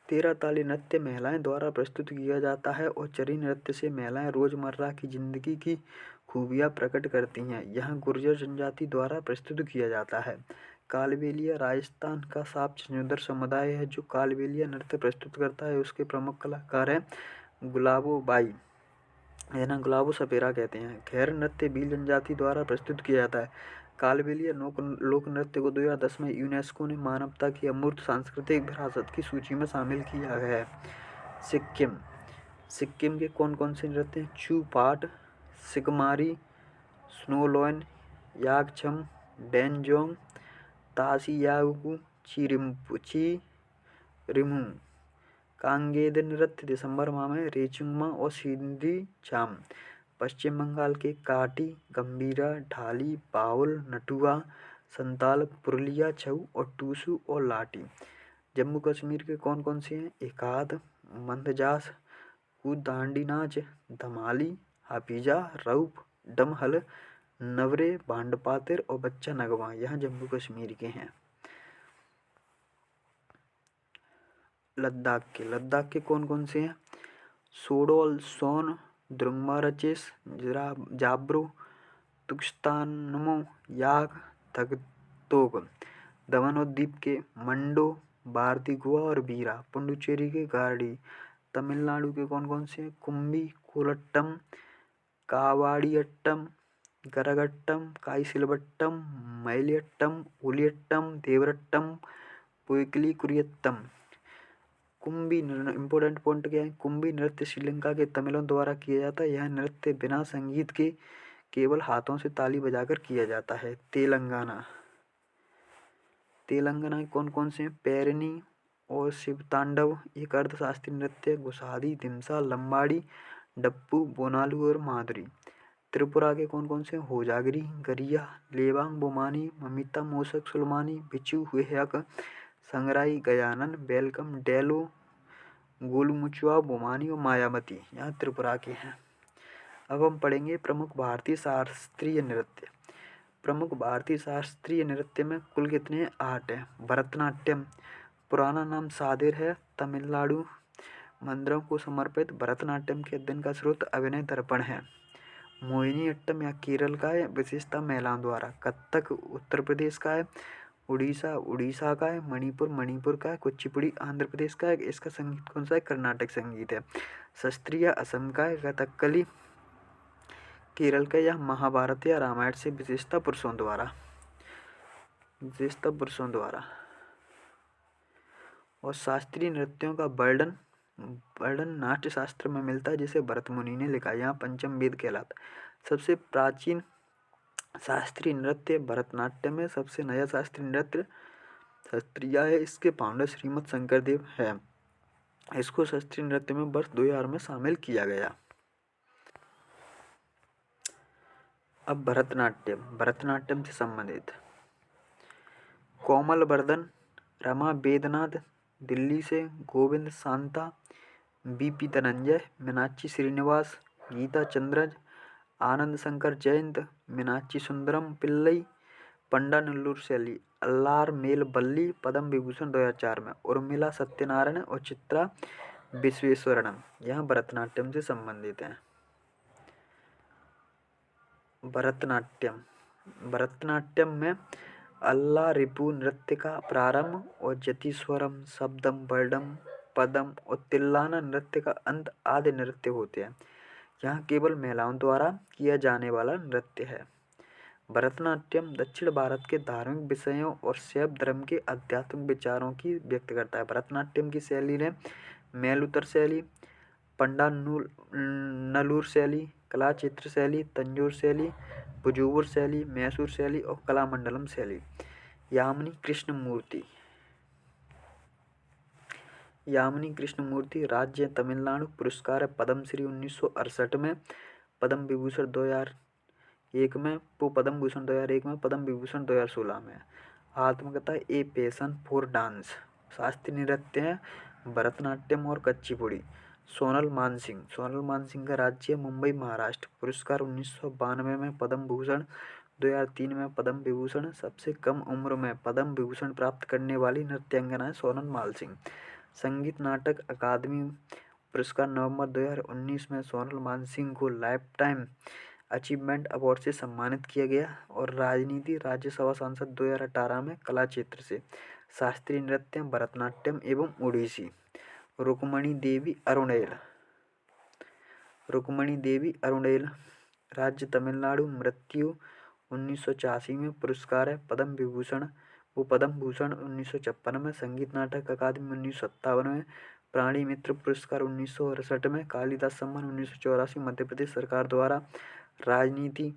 तेरह ताली नृत्य महिलाएं द्वारा प्रस्तुत किया जाता है और चरी नृत्य से महिलाएं रोजमर्रा की जिंदगी की खूबियां प्रकट करती हैं। यह गुर्जर जनजाति द्वारा प्रस्तुत किया जाता है। कालबेलिया राजस्थान का साप छछूंदर समुदाय है जो कालबेलिया नृत्य प्रस्तुत करता है। उसके प्रमुख कलाकार हैं गुलाबो बाई, जिन्हें गुलाबो सपेरा कहते हैं। खैर नृत्य भील जनजाति द्वारा प्रस्तुत किया जाता है। कालबेलिया लोक नृत्य को 2010 में यूनेस्को ने मानवता की अमूर्त सांस्कृतिक विरासत की सूची में शामिल किया गया है। सिक्किम सिक्किम के कौन कौन से नृत्य हैं? छू पाट, सिकमारी, स्नोलोइन, याकछम, डेनजोंग, ताशियागु, चिरिमू। कांगेद नृत्य दिसंबर माह में रेचुंगमा और सिंधी चाम। पश्चिम बंगाल के काटी, गंभीरा, ढाली, बाउल, नटुआ, संताल, पुरुलिया छऊ और टूसू और लाटी। जम्मू कश्मीर के कौन कौन से हैं? एकाद, मंदजास, कूद दांडी नाच, धमाली, हाफिजा, रऊफ, डमहल, नवरे, भांडपातिर और बच्चा नगवा। यह जम्मू कश्मीर के हैं। लद्दाख के कौन कौन से हैं? सोडोल, सोन, द्रुंगमारचिस, जाब्रो, तुक्स्तानमो, याक, थगतोक। दमन और दीप के मंडो, भारती, गोवा और बीरा। पुडुचेरी के गार्डी। तमिलनाडु के कौन कौन से हैं? कुम्बी, कोलट्टम, कावाड़ियट्टम, गरगट्टम, काईसिलवट्टम, मैलियट्टम, ओलियट्टम, देवरट्टम, पोइकली, कुरियत्तम। कुम्बी इम्पोर्टेंट पॉइंट क्या है? कुम्बी नृत्य श्रीलंका के तमिलों द्वारा किया जाता है। यह नृत्य बिना संगीत के केवल हाथों से ताली बजाकर किया जाता है। तेलंगाना के कौन कौन से हैं? पैरनी और शिवतांडव एक अर्थशास्त्रीय नृत्य, गुसादी, दिमसा, लंबाड़ी, डप्पू, बोनालू और माधुरी। त्रिपुरा के कौन कौन से हैं? होजागिरी, गरिया, लेबांग, बोमानी, ममिता, मोसक, सुलमानी, बिचू, हुएहक, संगराई, गजानन, वेलकम, डेलो, गोलमुचुआ, बोमानी और मायावती। यहाँ त्रिपुरा के हैं। अब हम पढ़ेंगे प्रमुख भारतीय शास्त्रीय नृत्य। प्रमुख भारतीय शास्त्रीय नृत्य में कुल कितने हैं? 8 हैं। भरतनाट्यम, पुराना नाम सादिर है, तमिलनाडु। मंदिरों को समर्पित भरतनाट्यम के अध्ययन का स्रोत अभिनय दर्पण है। मोहिनीअट्टम या केरल का है, विशेषता महिलाओं द्वारा। कथक उत्तर प्रदेश का है। उड़ीसा का है। मणिपुर का है। कुचिपुड़ी आंध्र प्रदेश का है। इसका संगीत कौन सा है? कर्नाटक संगीत है। शास्त्रीय असम का है। कथकली केरल का। यह महाभारत या रामायण से विशेषता पुरुषों द्वारा। और शास्त्रीय नृत्यों का वर्णन नाट्य शास्त्र में मिलता है, जिसे भरत मुनि ने लिखा। यहाँ पंचम वेद कहलाता। सबसे प्राचीन शास्त्रीय नृत्य भरतनाट्यम है। सबसे नया शास्त्रीय नृत्य शास्त्रीय है। इसके फाउंडर श्रीमद शंकरदेव है। इसको शास्त्रीय नृत्य में वर्ष 2000 में शामिल किया गया। अब भरतनाट्यम से संबंधित कोमल वर्धन, रमा वेदनाथ दिल्ली से, गोविंद शांता, बीपी धनंजय, मीनाक्षी श्रीनिवास, गीता चंद्रज, आनंद शंकर जयंत, मीनाक्षी सुंदरम पिल्लई, पंडा नल्लूर शैली, अल्लार मेल बल्ली, पद्म विभूषण 2004 में, उर्मिला सत्यनारायण और चित्रा विश्वेश्वरन। यहाँ भरतनाट्यम से संबंधित हैं। भरतनाट्यम में अल्ला रिपु नृत्य का प्रारंभ और जतिस्वरम, शब्दम, वर्णम, पदम और तिल्लाना नृत्य का अंत आदि नृत्य होते हैं। यहाँ केवल महिलाओं द्वारा किया जाने वाला नृत्य है। भरतनाट्यम दक्षिण भारत के धार्मिक विषयों और शैव धर्म के आध्यात्मिक विचारों की व्यक्त करता है। भरतनाट्यम की शैली ने मेलुतर शैली, पंडा नलूर शैली, कला चित्र शैली, तंजौर शैली, बुजुर्ग शैली, मैसूर शैली और कलामंडलम शैली। यामिनी कृष्णमूर्ति राज्य तमिलनाडु। पुरस्कार है पद्मश्री 1968 में, पद्म विभूषण 2001 में, पद्म भूषण 2001 में, पद्म विभूषण 2016 में। आत्मकथा ए पैशन फॉर डांस। शास्त्रीय नृत्य है भरतनाट्यम और कुचिपुड़ी। सोनल मानसिंह का राज्य मुंबई महाराष्ट्र। पुरस्कार 1992 में पद्म भूषण, 2003 में पद्म विभूषण। सबसे कम उम्र में पद्म विभूषण प्राप्त करने वाली नृत्यांगना है सोनल मानसिंह। संगीत नाटक अकादमी पुरस्कार नवंबर 2019 में सोनल मानसिंह को लाइफ टाइम अचीवमेंट अवार्ड से सम्मानित किया गया। और राजनीति राज्यसभा सांसद 2018 में। कला क्षेत्र से शास्त्रीय नृत्य भरतनाट्यम एवं ओडिसी। रुक्मणी देवी अरुणेल राज्य तमिलनाडु, मृत्यु 1984 में, पुरस्कार है पद्म विभूषण, वो पद्म भूषण 1956 में, संगीत नाटक अकादमी 1957 में, प्राणी मित्र पुरस्कार 1968 में, कालिदास सम्मान 1984, मध्य प्रदेश सरकार द्वारा। राजनीति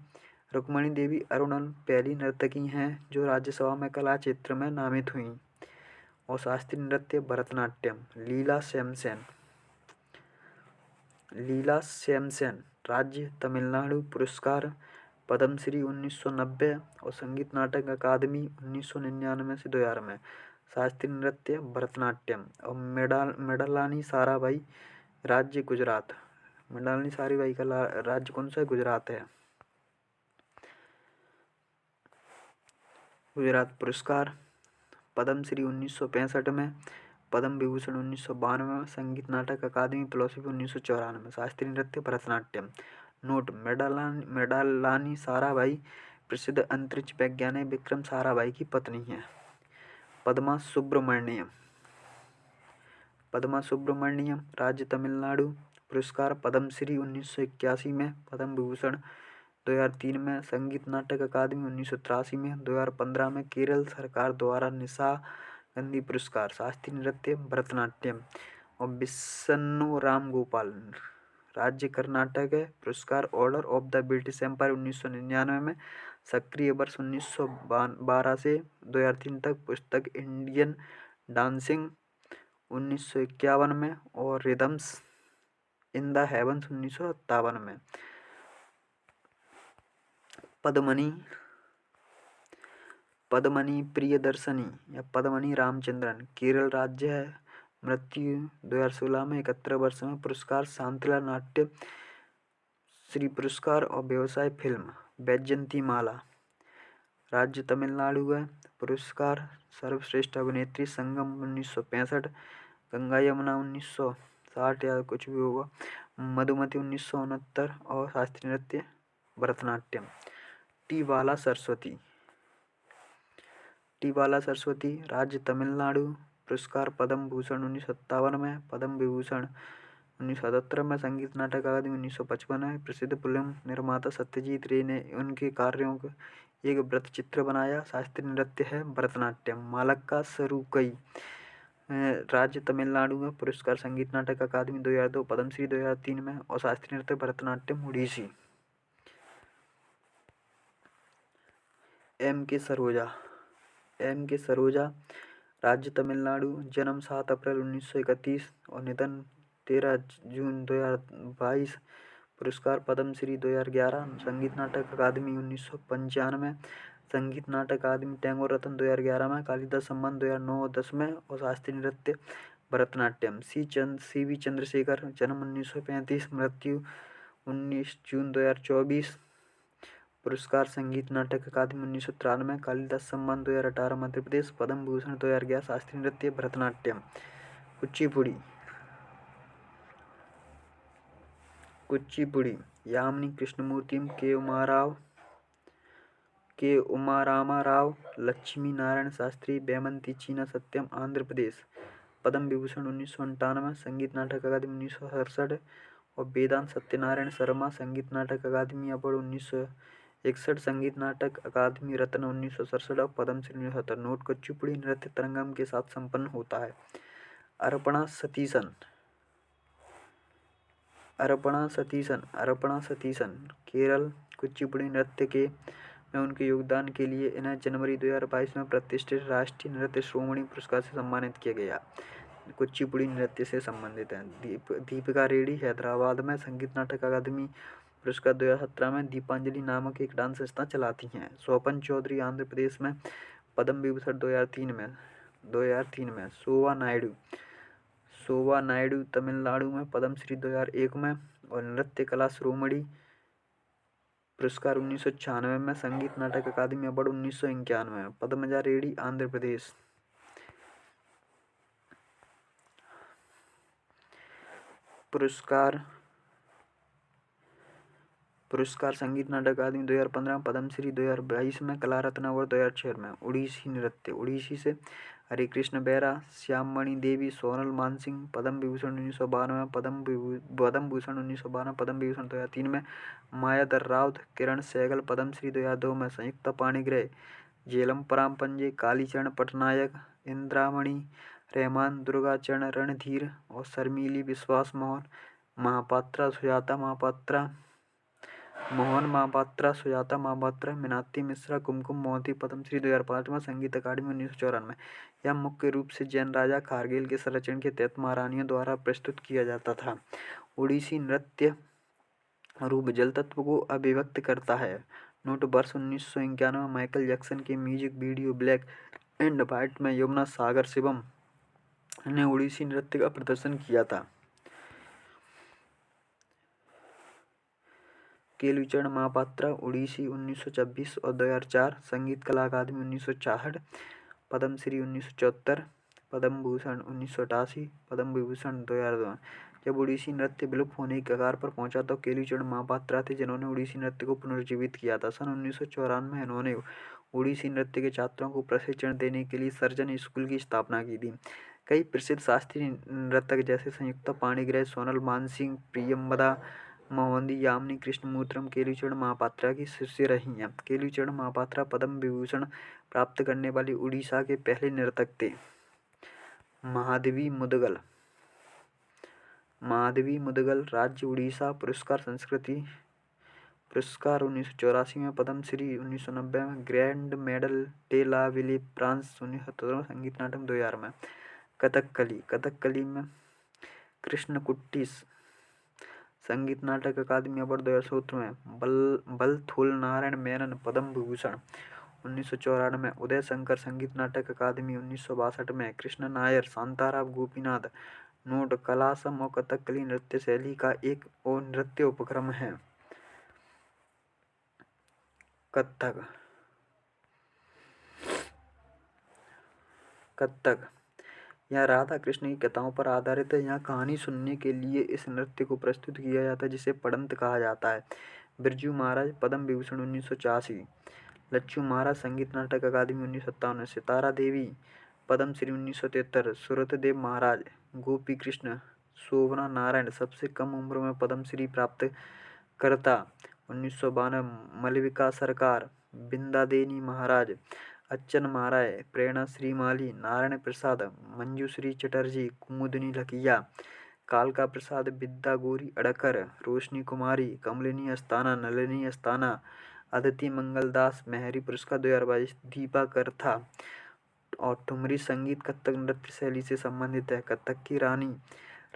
रुक्मणी देवी अरुणल पहली नर्तकी हैं जो राज्यसभा में कला क्षेत्र में नामित हुई। और शास्त्रीय नृत्य भरतनाट्यम लीला सेमसेन राज्य तमिलनाडु, पुरस्कार पद्मश्री 1990 और संगीत नाटक अकादमी 1999 से 2000 में। शास्त्रीय नृत्य भरतनाट्यम। और मेडलानी साराभाई राज्य गुजरात। मेडलानी साराभाई का राज्य कौन सा है? गुजरात है। गुजरात, पुरस्कार पद्मश्री 1965 में, पद्म विभूषण 1992 में, संगीत नाटक अकादमी फिलोसफी 1994 में। शास्त्रीय नृत्य भरतनाट्यम। नोट: मेडलानी साराभाई प्रसिद्ध अंतरिक्ष वैज्ञानिक विक्रम साराभाई की पत्नी हैं। पद्मा सुब्रमण्यम राज्य तमिलनाडु, पुरस्कार पद्मश्री 1981 में, पद्म विभूषण 2003 में, संगीत नाटक अकादमी 1983 में, 2015 में केरल सरकार द्वारा निशा गांधी पुरस्कार। शास्त्रीय नृत्य भरतनाट्यम। और विष्णु राम गोपाल राज्य कर्नाटक है, पुरस्कार Order of the British Empire 1999 में, सक्रिय वर्ष 1912 से 2003 तक, पुस्तक इंडियन डांसिंग 1951 में और रिदम्स इन द हेवंस 1957 में। पद्मनी प्रियदर्शनी या पद्मनी रामचंद्रन केरल राज्य है, मृत्यु 2016 में, 71 वर्ष में, पुरस्कार शांतिला नाट्य श्री पुरस्कार और व्यवसाय फिल्म वैजयंती माला राज्य तमिलनाडु है, पुरस्कार सर्वश्रेष्ठ अभिनेत्री संगम 1965, गंगा यमुना 1960 या कुछ भी होगा, मधुमती 1969 और शास्त्रीय नृत्य भरतनाट्यम। टी बाला सरस्वती राज्य तमिलनाडु, पुरस्कार पद्म भूषण 1957 में, पद्म विभूषण 1977 में, संगीत नाटक अकादमी 1955 में। प्रसिद्ध फिल्म निर्माता सत्यजीत रे ने उनके कार्यों का एक वृत्त चित्र बनाया। शास्त्रीय नृत्य है भरतनाट्यम। मालक्का सरुकई राज्य तमिलनाडु में, पुरस्कार संगीत नाटक अकादमी 2002, पद्मश्री 2003 में और शास्त्रीय नृत्य भरतनाट्यम ओडिसी। एम के सरोजा राज्य तमिलनाडु, जन्म 7 अप्रैल 1931 और निधन 13 जून 2022, पुरस्कार पद्मश्री 2011, संगीत नाटक अकादमी 1995, संगीत नाटक अकादमी टैगोर रत्न 2011 में, कालिदास सम्मान 2009 और 10 में और शास्त्रीय नृत्य भरतनाट्यम। सी वी चंद्रशेखर, जन्म 1935, मृत्यु 19 जून 2024, पुरस्कार संगीत नाटक अकादमी 1993, कालिदास सम्मान 2018 मध्य प्रदेश, पद्म भूषण 2011, शास्त्रीय नृत्य भरतनाट्यम। कुचिपुड़ी यामिनी कृष्णमूर्ति, के उमारामा राव, लक्ष्मी नारायण शास्त्री, बेमंती चीना सत्यम, आंध्र प्रदेश, पद्म विभूषण 1998, संगीत नाटक अकादमी 1967 और वेदांत सत्यनारायण शर्मा, संगीत नाटक अकादमी अवार्ड 1961, संगीत नाटक अकादमी रत्न 1967 और पद्मश्री 1970। नोट: कुचिपुड़ी नृत्य तरंगम के साथ संपन्न होता है। अर्पणा सतीशन केरल, कुचिपुड़ी नृत्य में उनके योगदान के लिए इन्हें जनवरी 2022 में प्रतिष्ठित राष्ट्रीय नृत्य श्रोमणी पुरस्कार से सम्मानित किया गया। कुचिपुड़ी नृत्य से संबंधित हैं दीपिका रेड्डी हैदराबाद में, संगीत नाटक अकादमी पुरस्कार 2017 में दीपांजलि नामक एक डांस संस्था चलाती हैं। स्वपन चौधरी आंध्र प्रदेश में, पद्म विभूषण 2003 में। शोभा नायडू तमिलनाडु में, पद्मश्री 2001 में और नृत्य कला श्रोमणी पुरस्कार 1996 में, संगीत नाटक अकादमी अवार्ड 1991 में। पद्मजा रेड्डी आंध्र प्रदेश, पुरस्कार पुरस्कार संगीत नाटक अकादमी 2015, पद्मश्री 2022 में, कला रत्न अवार्ड 2006 में। उड़ीसी नृत्य, उड़ीसी से हरे कृष्ण बेरा, श्याममणि देवी, सोनल मानसिंह, पद्म विभूषण 1992 में, पद्म भूषण 1992, पद्म विभूषण 2003 में। मायाधर राउत, किरण सहगल, पद्मश्री 2002 में। संयुक्ता पाणिग्रह, झेलम परांपंजे, कालीचरण पटनायक, इंद्रामणि रहमान, दुर्गाचरण रणधीर और शर्मिली विश्वास मोहन महापात्रा, सुजाता महापात्रा, मोहन महापात्रा, सुजाता महापात्रा, मीनाक्षी मिश्रा, कुमकुम मोहंती, पद्मश्री 2005 में। संगीत अकादमी 1994। यह मुख्य रूप से जैन राजा खारगेल के संरक्षण के तहत महारानियों द्वारा प्रस्तुत किया जाता था। ओडिसी नृत्य रूप जल तत्व को अभिव्यक्त करता है। नोट, वर्ष 1991 में माइकल जैक्सन के music video black and white में यमुना सागर शिवम ने ओडिसी नृत्य का प्रदर्शन किया था। केलुचरण महापात्रा, ओडिसी 1926 और 2004। संगीत कला अकादमी 1966, पद्मश्री 1974, पद्म भूषण 1988, पद्म विभूषण 2002। जब ओडिसी नृत्य विलुप्त होने के कगार पर पहुंचा तो केलुचरण महापात्रा थे जिन्होंने ओडिसी नृत्य को पुनर्जीवित किया था। सन 1994 में इन्होंने ओडिसी नृत्य के छात्रों को प्रशिक्षण देने के लिए सर्जन स्कूल की स्थापना की थी। कई प्रसिद्ध शास्त्रीय नर्तक जैसे संयुक्ता पाणिग्रह, सोनल मानसिंह, प्रियंवदा मोहंती, यामिनी कृष्णमूर्तम केलुचरण महापात्रा की शिष्य रही हैं। केलुचरण महापात्रा पद्म विभूषण प्राप्त करने वाले उड़ीसा के पहले नर्तक थे। माधवी मुदगल, राज्य उड़ीसा, पुरस्कार संस्कृति पुरस्कार 1984 में, पद्मश्री 1990 में, ग्रैंड मेडल डे ला विले फ्रांस 1977, संगीत नाटक 2000 में। कथकली में कृष्णकुट्टी, संगीत नाटक अकादमी अवार्ड 2017 में। बलथुल नारायण मेनन, पद्म विभूषण 1994 में। उदय शंकर, संगीत नाटक अकादमी 1962 में। कृष्ण नायर, शांताराम गोपीनाथ। नोट, कलासम और कथकली नृत्य शैली का एक और नृत्य उपक्रम है। कथक यह राधा कृष्ण की कथाओं पर आधारित है। यहाँ कहानी सुनने के लिए इस नृत्य को प्रस्तुत किया जाता है जिसे पढ़ंत कहा जाता है। बिरजू महाराज, पद्म विभूषण 1984। लच्छू महाराज, संगीत नाटक अकादमी 1957। सितारा देवी, पद्मश्री 1973। सूरतदेव महाराज, गोपी कृष्ण। शोभना नारायण, सबसे कम उम्र में पद्मश्री प्राप्त करता 1992। मलविका सरकार, बिंदादेनी महाराज, अच्छन महाराज, प्रेरणा श्रीमाली, नारायण प्रसाद, मंजूश्री चटर्जी, कुमुदिनी लकिया, कालका प्रसाद, विद्या गौरी अड़कर, रोशनी कुमारी, कमलिनी अस्ताना, नलिनी अस्ताना, अदिति मंगलदास। मेहरी पुरस्कार 2022 दीपा करथा। और ठुमरी संगीत कथक नृत्य शैली से संबंधित है। कथक की रानी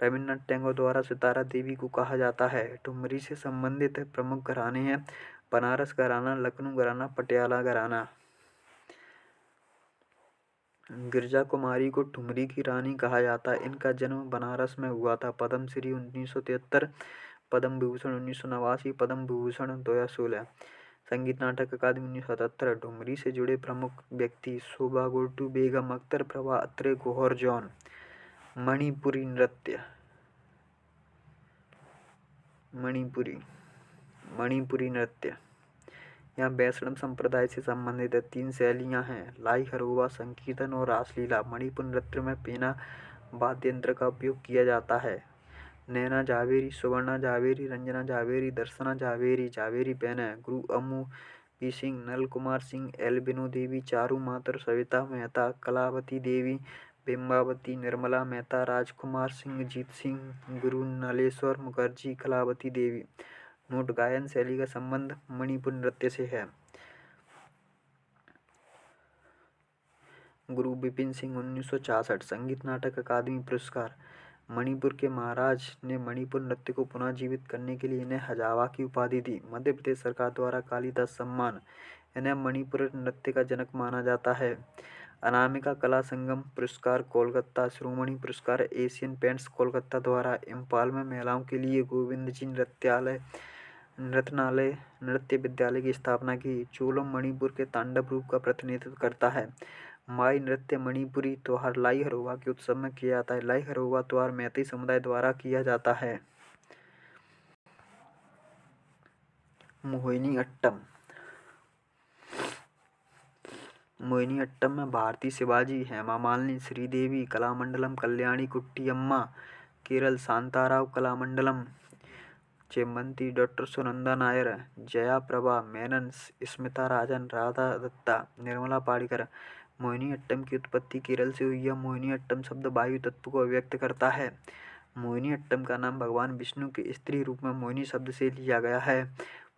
रविन्द्रनाथ टैगोर द्वारा सितारा देवी को कहा जाता है। ठुमरी से संबंधित प्रमुख घराने हैं बनारस घराना, लखनऊ घराना, पटियाला घराना। गिरजा कुमारी को ठुमरी की रानी कहा जाता है। इनका जन्म बनारस में हुआ था। पद्मश्री 1973, पद्म विभूषण 1989, पद्म विभूषण 2016। संगीत नाटक अकादमी 1977। ठुमरी से जुड़े प्रमुख व्यक्ति शोभा गुर्टू, बेगम अख्तर, प्रभा अत्रे, गौहर जॉन। मणिपुरी नृत्य, मणिपुरी नृत्य यहाँ वैष्णव संप्रदाय से संबंधित 3 शैलियाँ हैं, लाई हरोवा, संकीर्तन और रासलीला। मणिपुर नृत्य में पेना वाद्य यंत्र का उपयोग किया जाता है। नैना जावेरी, सुवर्णा जावेरी, रंजना जावेरी, दर्शना जावेरी, जावेरी बहनें गुरु अम्मू पी सिंह, नल कुमार सिंह, एल बिनो देवी, चारू मातर, सविता मेहता, कलावती देवी, बिंबावती, निर्मला मेहता, राजकुमार सिंह, जीत सिंह, गुरु नलेश्वर मुखर्जी, कलावती देवी। नोट, गायन शैली का संबंध मणिपुर नृत्य से है। गुरु बिपिन सिंह 1966। संगीत नाटक अकादमी पुरस्कार। मणिपुर के महाराज ने मणिपुर नृत्य को पुनः जीवित करने के लिए इन्हें हजावा की उपाधि दी। मध्य प्रदेश सरकार द्वारा कालिदास सम्मान। इन्हें मणिपुर नृत्य का जनक माना जाता है। अनामिका कला संगम पुरस्कार कोलकाता। शिरोमणि पुरस्कार एशियन पेंट्स कोलकाता द्वारा इम्फाल में महिलाओं के लिए गोविंद जी नृत्य विद्यालय की स्थापना की। चोलम मणिपुर के तांडव रूप का प्रतिनिधित्व करता है। माई नृत्य मणिपुरी त्योहार लाई हरोवा के उत्सव में किया जाता है। लाई हरोवा त्योहार मैतेई समुदाय द्वारा किया जाता है। मोहिनीअट्टम। मोहिनीअट्टम में भारती शिवाजी, हेमा मालिनी, श्रीदेवी, कलामंडलम, कल्याणी कुट्टी अम्मा, केरल शांताराव कलामंडलम, चेम्बंती डॉक्टर सुनंदा नायर, जया प्रभा मेनन, स्मिता राजन, राधा दत्ता, निर्मला पाड़ीकर। मोहिनीअट्टम की उत्पत्ति केरल से हुई है। मोहिनीअट्टम शब्द वायु तत्व को व्यक्त करता है। मोहिनीअट्टम का नाम भगवान विष्णु के स्त्री रूप में मोहिनी शब्द से लिया गया है।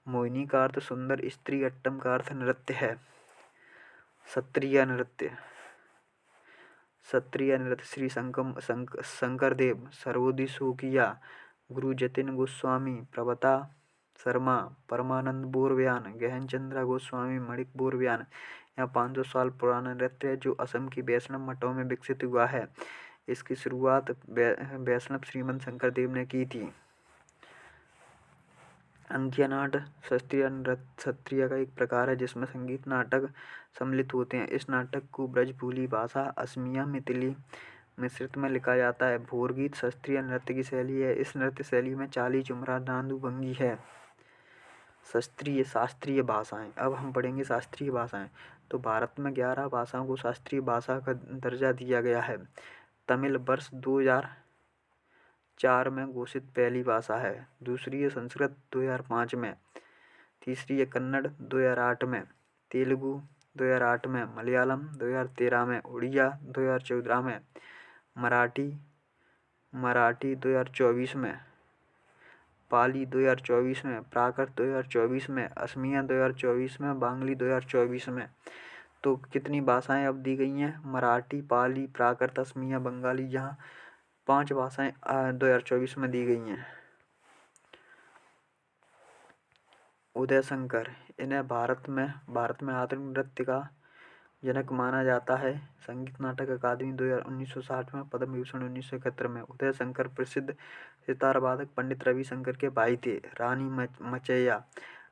मोहिनी का अर्थ सुंदर स्त्री, अट्टम का अर्थ नृत्य है। सत्रिया नृत्य। सत्रिया नृत्य श्री शंकरदेव, सर्वोदय शोकिया, गुरु जतिन गोस्वामी, प्रभता शर्मा, परमानंद बोरव्यान, गहन चंद्रा गोस्वामी, मणिक बोरव्यान। यह 500 साल पुराना नृत्य है जो असम की वैष्णव मठों में विकसित हुआ है। इसकी शुरुआत वैष्णव श्रीमंत शंकरदेव ने की थी। अंकिया नाट शास्त्रीय नृत्य सत्रिया का एक प्रकार है जिसमें संगीत नाटक सम्मिलित होते हैं। इस नाटक को ब्रजभूली भाषा, असमिया, मिथिली मिश्रित में लिखा जाता है। भोरगीत शास्त्रीय नृत्य की शैली है। इस नृत्य शैली में चाली, झुमरा, नादू, भंगी है। शास्त्रीय भाषाएं। अब हम पढ़ेंगे शास्त्रीय भाषाएं। तो भारत में 11 भाषाओं को शास्त्रीय भाषा का दर्जा दिया गया है। तमिल वर्ष 2004 में घोषित पहली भाषा है। दूसरी है संस्कृत 2005 में। तीसरी है कन्नड़ 2008 में। तेलुगु 2008 में। मलयालम 2013 में। उड़िया 2014 में। मराठी 2024 में। पाली 2024 में। प्राकृत 2024 में। असमिया 2024 में। बांग्ली 2024 में। तो कितनी भाषाएं अब दी गई हैं? मराठी, पाली, प्राकृत, असमिया, बंगाली। यहाँ 5 भाषाएं 2024 में दी गई हैं। उदय शंकर, इन्हें भारत में आधुनिक नृत्य का जनक माना जाता है। संगीत नाटक अकादमी 1960 में, पद्म विभूषण 1971 में। उदय शंकर प्रसिद्ध सितार वादक पंडित रविशंकर के भाई थे।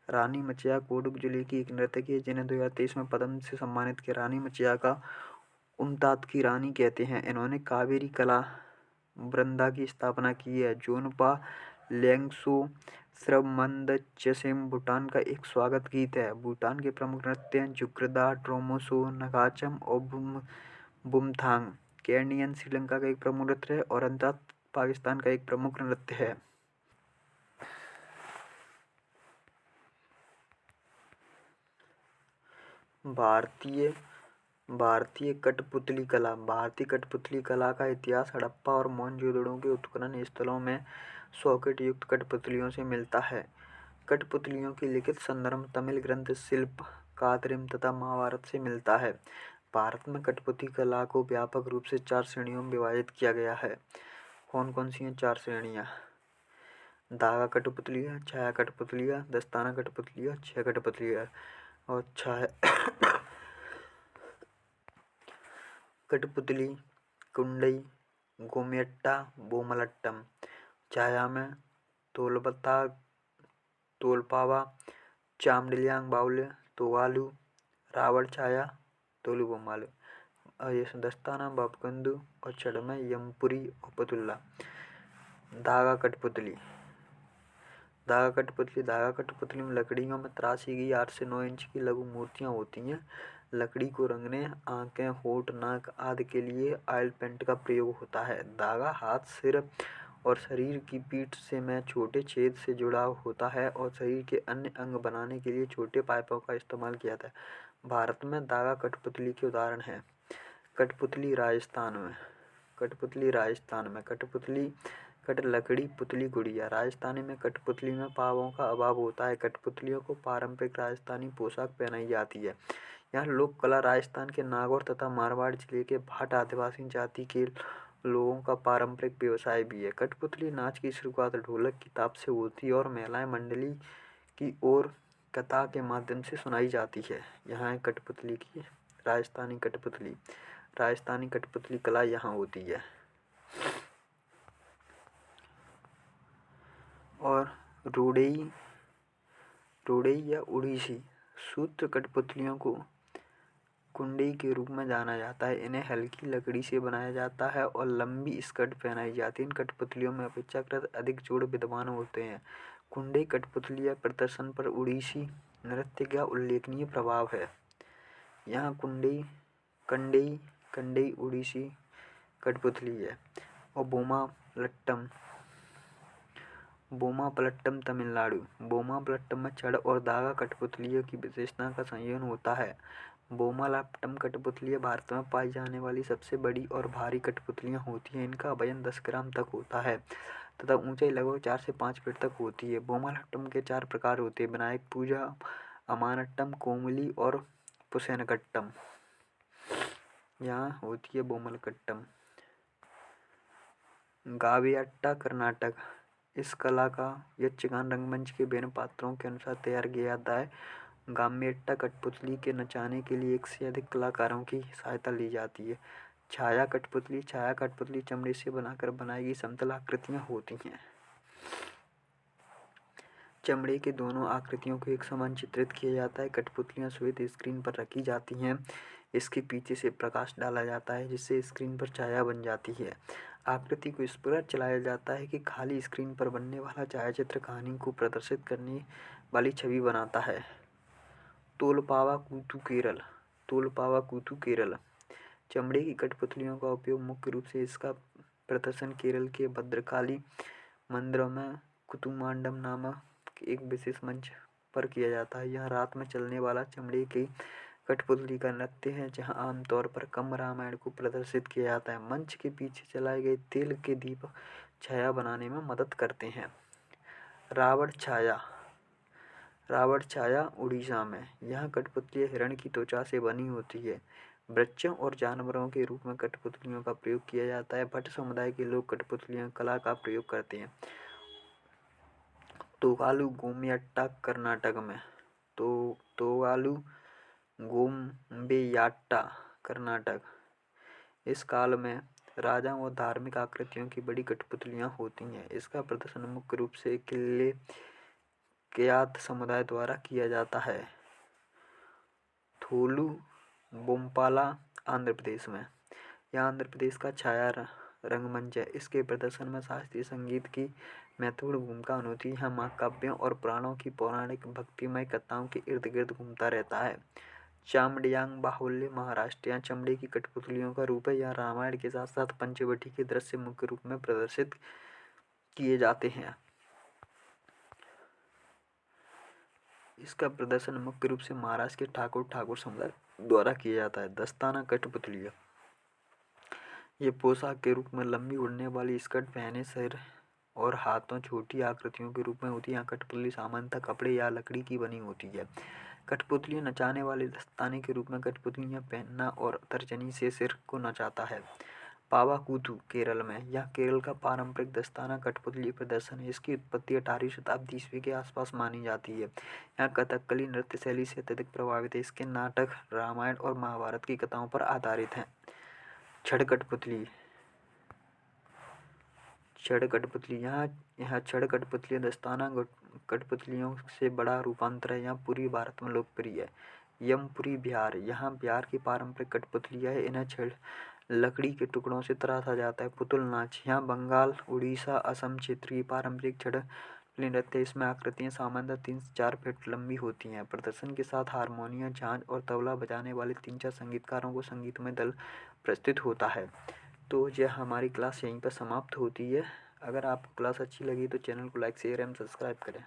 रानी मचैया कोडग जिले की एक नर्तकी है जिन्हें 2023 में पद्म से सम्मानित किया। रानी मचैया का उमतात की रानी कहते हैं। इन्होंने कावेरी कला वृंदा की स्थापना की है। जोनपा लेंगसो श्रवमंदचसेम भूटान का एक स्वागत गीत है। भूटान के प्रमुख नृत्य हैं जुग्रदा, ट्रोमोसो, नगाचम और बुमथांग। केरनियन श्रीलंका का एक प्रमुख नृत्य है और अंतात पाकिस्तान का एक प्रमुख नृत्य है। भारतीय कठपुतली कला। भारतीय कठपुतली कला का इतिहास हड़प्पा और मोहनजोदड़ो के उत्खनन स्थलों में सॉकेट युक्त कठपुतलियों से मिलता है। कठपुतलियों की लिखित संदर्भ तमिल ग्रंथ शिल्पकात्रिम तथा महाभारत से मिलता है। भारत में कठपुतली कला को व्यापक रूप से 4 श्रेणियों में विभाजित किया गया है। कौन कौन सी हैं 4 श्रेणियाँ? धागा कठपुतलियाँ, छाया कठपुतलियाँ, दस्ताना कठपुतलियाँ, छह कठपुतलियाँ। और छाया कठपुतली, कुंडई, गोमियट्टा, बोमलट्टम। छाया में तोलपावा, चामडिलियांग बाउल्य, तोगालू, रावण छाया, तोलू बोमालू। ये दस्ताना बापकंदू और छड़ में यमपुरी और पतुल्ला। धागा कठपुतली में लकड़ियों में तराशी गई 8 से 9 इंच की लघु मूर्तियाँ होती हैं। लकड़ी को रंगने, आंखें, होठ, नाक आदि के लिए ऑयल पेंट का प्रयोग होता है। धागा हाथ, सिर और शरीर की पीठ से में छोटे छेद से जुड़ा होता है और शरीर के अन्य अंग बनाने के लिए छोटे पाइपों का इस्तेमाल किया जाता है। भारत में धागा कठपुतली के उदाहरण हैं। कठपुतली राजस्थान में कठपुतली लकड़ी पुतली गुड़िया। राजस्थानी में कठपुतली में पाँवों का अभाव होता है। कठपुतलियों को पारंपरिक राजस्थानी पोशाक पहनाई जाती है। यह लोक कला राजस्थान के नागौर तथा मारवाड़ जिले के भाट आदिवासी जाति के लोगों का पारंपरिक व्यवसाय भी है। कठपुतली नाच की शुरुआत ढोलक की ताप से होती है और महिलाएं मंडली की ओर कथा के माध्यम से सुनाई जाती है। यहाँ है कठपुतली की राजस्थानी कठपुतली कला यहाँ होती है। और रोडेई या उड़ीसी सूत्र कठपुतलियों को कुंडई के रूप में जाना जाता है। इन्हें हल्की लकड़ी से बनाया जाता है और लंबी स्कर्ट पहनाई जाती है। इन कठपुतलियों में अपेक्षाकृत अधिक जोड़ विद्यमान होते हैं। कुंडई कठपुतली प्रदर्शन पर उड़ीसी नृत्य का उल्लेखनीय प्रभाव है। यहाँ कंडई उड़ीसी कठपुतली है। और बोमापल्लम तमिलनाडु। बोमापल्लम में छड़ और धागा कठपुतलियों की विशेषता का संयोजन होता है। बोमापल्लम कठपुतलियाँ भारत में पाई जाने वाली सबसे बड़ी और भारी कठपुतलियाँ होती हैं। इनका वजन 10 ग्राम तक होता है तथा ऊंचाई लगभग 4 से 5 फीट तक होती है। बोमापल्लम के 4 प्रकार होते हैं: विनायक पूजा, अमानट्टम, कोमली और पुसेनकट्टम। यहाँ होती है बोमलकट्टम। गावियाट्टा कर्नाटक। इस कला का यक्षगान रंगमंच के विभिन्न पात्रों के अनुसार तैयार किया जाता है। गाम्यट्टा कठपुतली के नचाने के लिए 1 से अधिक कलाकारों की सहायता ली जाती है। छाया कठपुतली चमड़े से बनाई गई समतल आकृतियाँ होती हैं। चमड़े के दोनों आकृतियों को एक समान चित्रित किया जाता है। कठपुतलियाँ श्वेत स्क्रीन पर रखी जाती हैं। इसके पीछे से प्रकाश डाला जाता है जिससे स्क्रीन पर छाया बन जाती है। आकृति को इस प्रकार चलाया जाता है कि खाली स्क्रीन पर बनने वाला छायाचित्र कहानी को प्रदर्शित करने वाली छवि बनाता है। तोलपावा कूथु केरल। चमड़े की कठपुतलियों का उपयोग मुख्य रूप से इसका प्रदर्शन केरल के भद्रकाली मंदिरों में कुतुमांडम नामक एक विशेष मंच पर किया जाता है। यह रात में चलने वाला चमड़े की कठपुतली का नृत्य है जहां आमतौर पर कम रामायण को प्रदर्शित किया जाता है। मंच के पीछे जलाए गए तेल के दीप छाया बनाने में मदद करते हैं। रावण छाया उड़ीसा में। यह कठपुतली हिरण की त्वचा से बनी होती है। वृक्षों और जानवरों के रूप में कठपुतलियों का प्रयोग किया जाता है। भट्ट समुदाय के लोग कठपुतलियों कला का प्रयोग करते हैं। तोगालू गोमयाट्टा कर्नाटक में। तोगालू गोम्बेयाट्टा कर्नाटक। इस काल में राजाओं और धार्मिक आकृतियों की बड़ी कठपुतलियाँ होती हैं। इसका प्रदर्शन मुख्य रूप से केयात समुदाय द्वारा किया जाता है। थोलू बोमपाला आंध्र प्रदेश में। यह आंध्र प्रदेश का छाया रंगमंच है। इसके प्रदर्शन में शास्त्रीय संगीत की महत्वपूर्ण भूमिका होती है। यह महाकाव्यों और पुराणों की पौराणिक भक्तिमय कथाओं के इर्द गिर्द घूमता रहता है। चामडियांग बाहुल्य महाराष्ट्र। यहाँ चमड़े की कठपुतलियों का रूप है। यहाँ रामायण के साथ साथ पंचवटी के दृश्य मुख्य रूप में प्रदर्शित किए जाते हैं। इसका प्रदर्शन मुख्य रूप से महाराष्ट्र के ठाकुर समुदाय द्वारा किया जाता है। दस्ताना कठपुतलियाँ। ये पोशाक के रूप में लंबी उड़ने वाली स्कर्ट पहने सिर और हाथों छोटी आकृतियों के रूप में होती है। यहाँ कठपुतली सामान्यतः कपड़े या लकड़ी की बनी होती है। कठपुतलियाँ नचाने वाले दस्ताने के रूप में कठपुतलियाँ पहनना और तर्जनी से सिर को नचाता है। पावाकूथू केरल में। यह केरल का पारंपरिक दस्ताना कठपुतली प्रदर्शन है। इसकी उत्पत्ति 18वीं शताब्दी ईस्वी के आसपास मानी जाती है। यहाँ कथकली नृत्य शैली से अत्यधिक प्रभावित है। इसके नाटक रामायण और महाभारत की कथाओं पर आधारित हैं। छड़ कठपुतली। यहाँ छड़ कठपुतलियाँ दस्ताना कठपुतलियों से बड़ा रूपांतर है। यहाँ पूर्वी भारत में लोकप्रिय है। यमपुरी बिहार। यहाँ बिहार की पारंपरिक कठपुतलियाँ है। इन्हें छड़ लकड़ी के टुकड़ों से तराशा जाता है। पुतुल नाच। यहाँ बंगाल, उड़ीसा, असम क्षेत्र की पारंपरिक छड़ नृत्य। इसमें आकृतियाँ सामान्यतः 3 से 4 फीट लंबी होती हैं। प्रदर्शन के साथ हारमोनियम, झांझ और तबला बजाने वाले 3-4 संगीतकारों को संगीतमय दल प्रस्तुत होता है। तो यह हमारी क्लास यहीं पर समाप्त होती है। अगर आपको क्लास अच्छी लगी तो चैनल को लाइक, शेयर एवं सब्सक्राइब करें।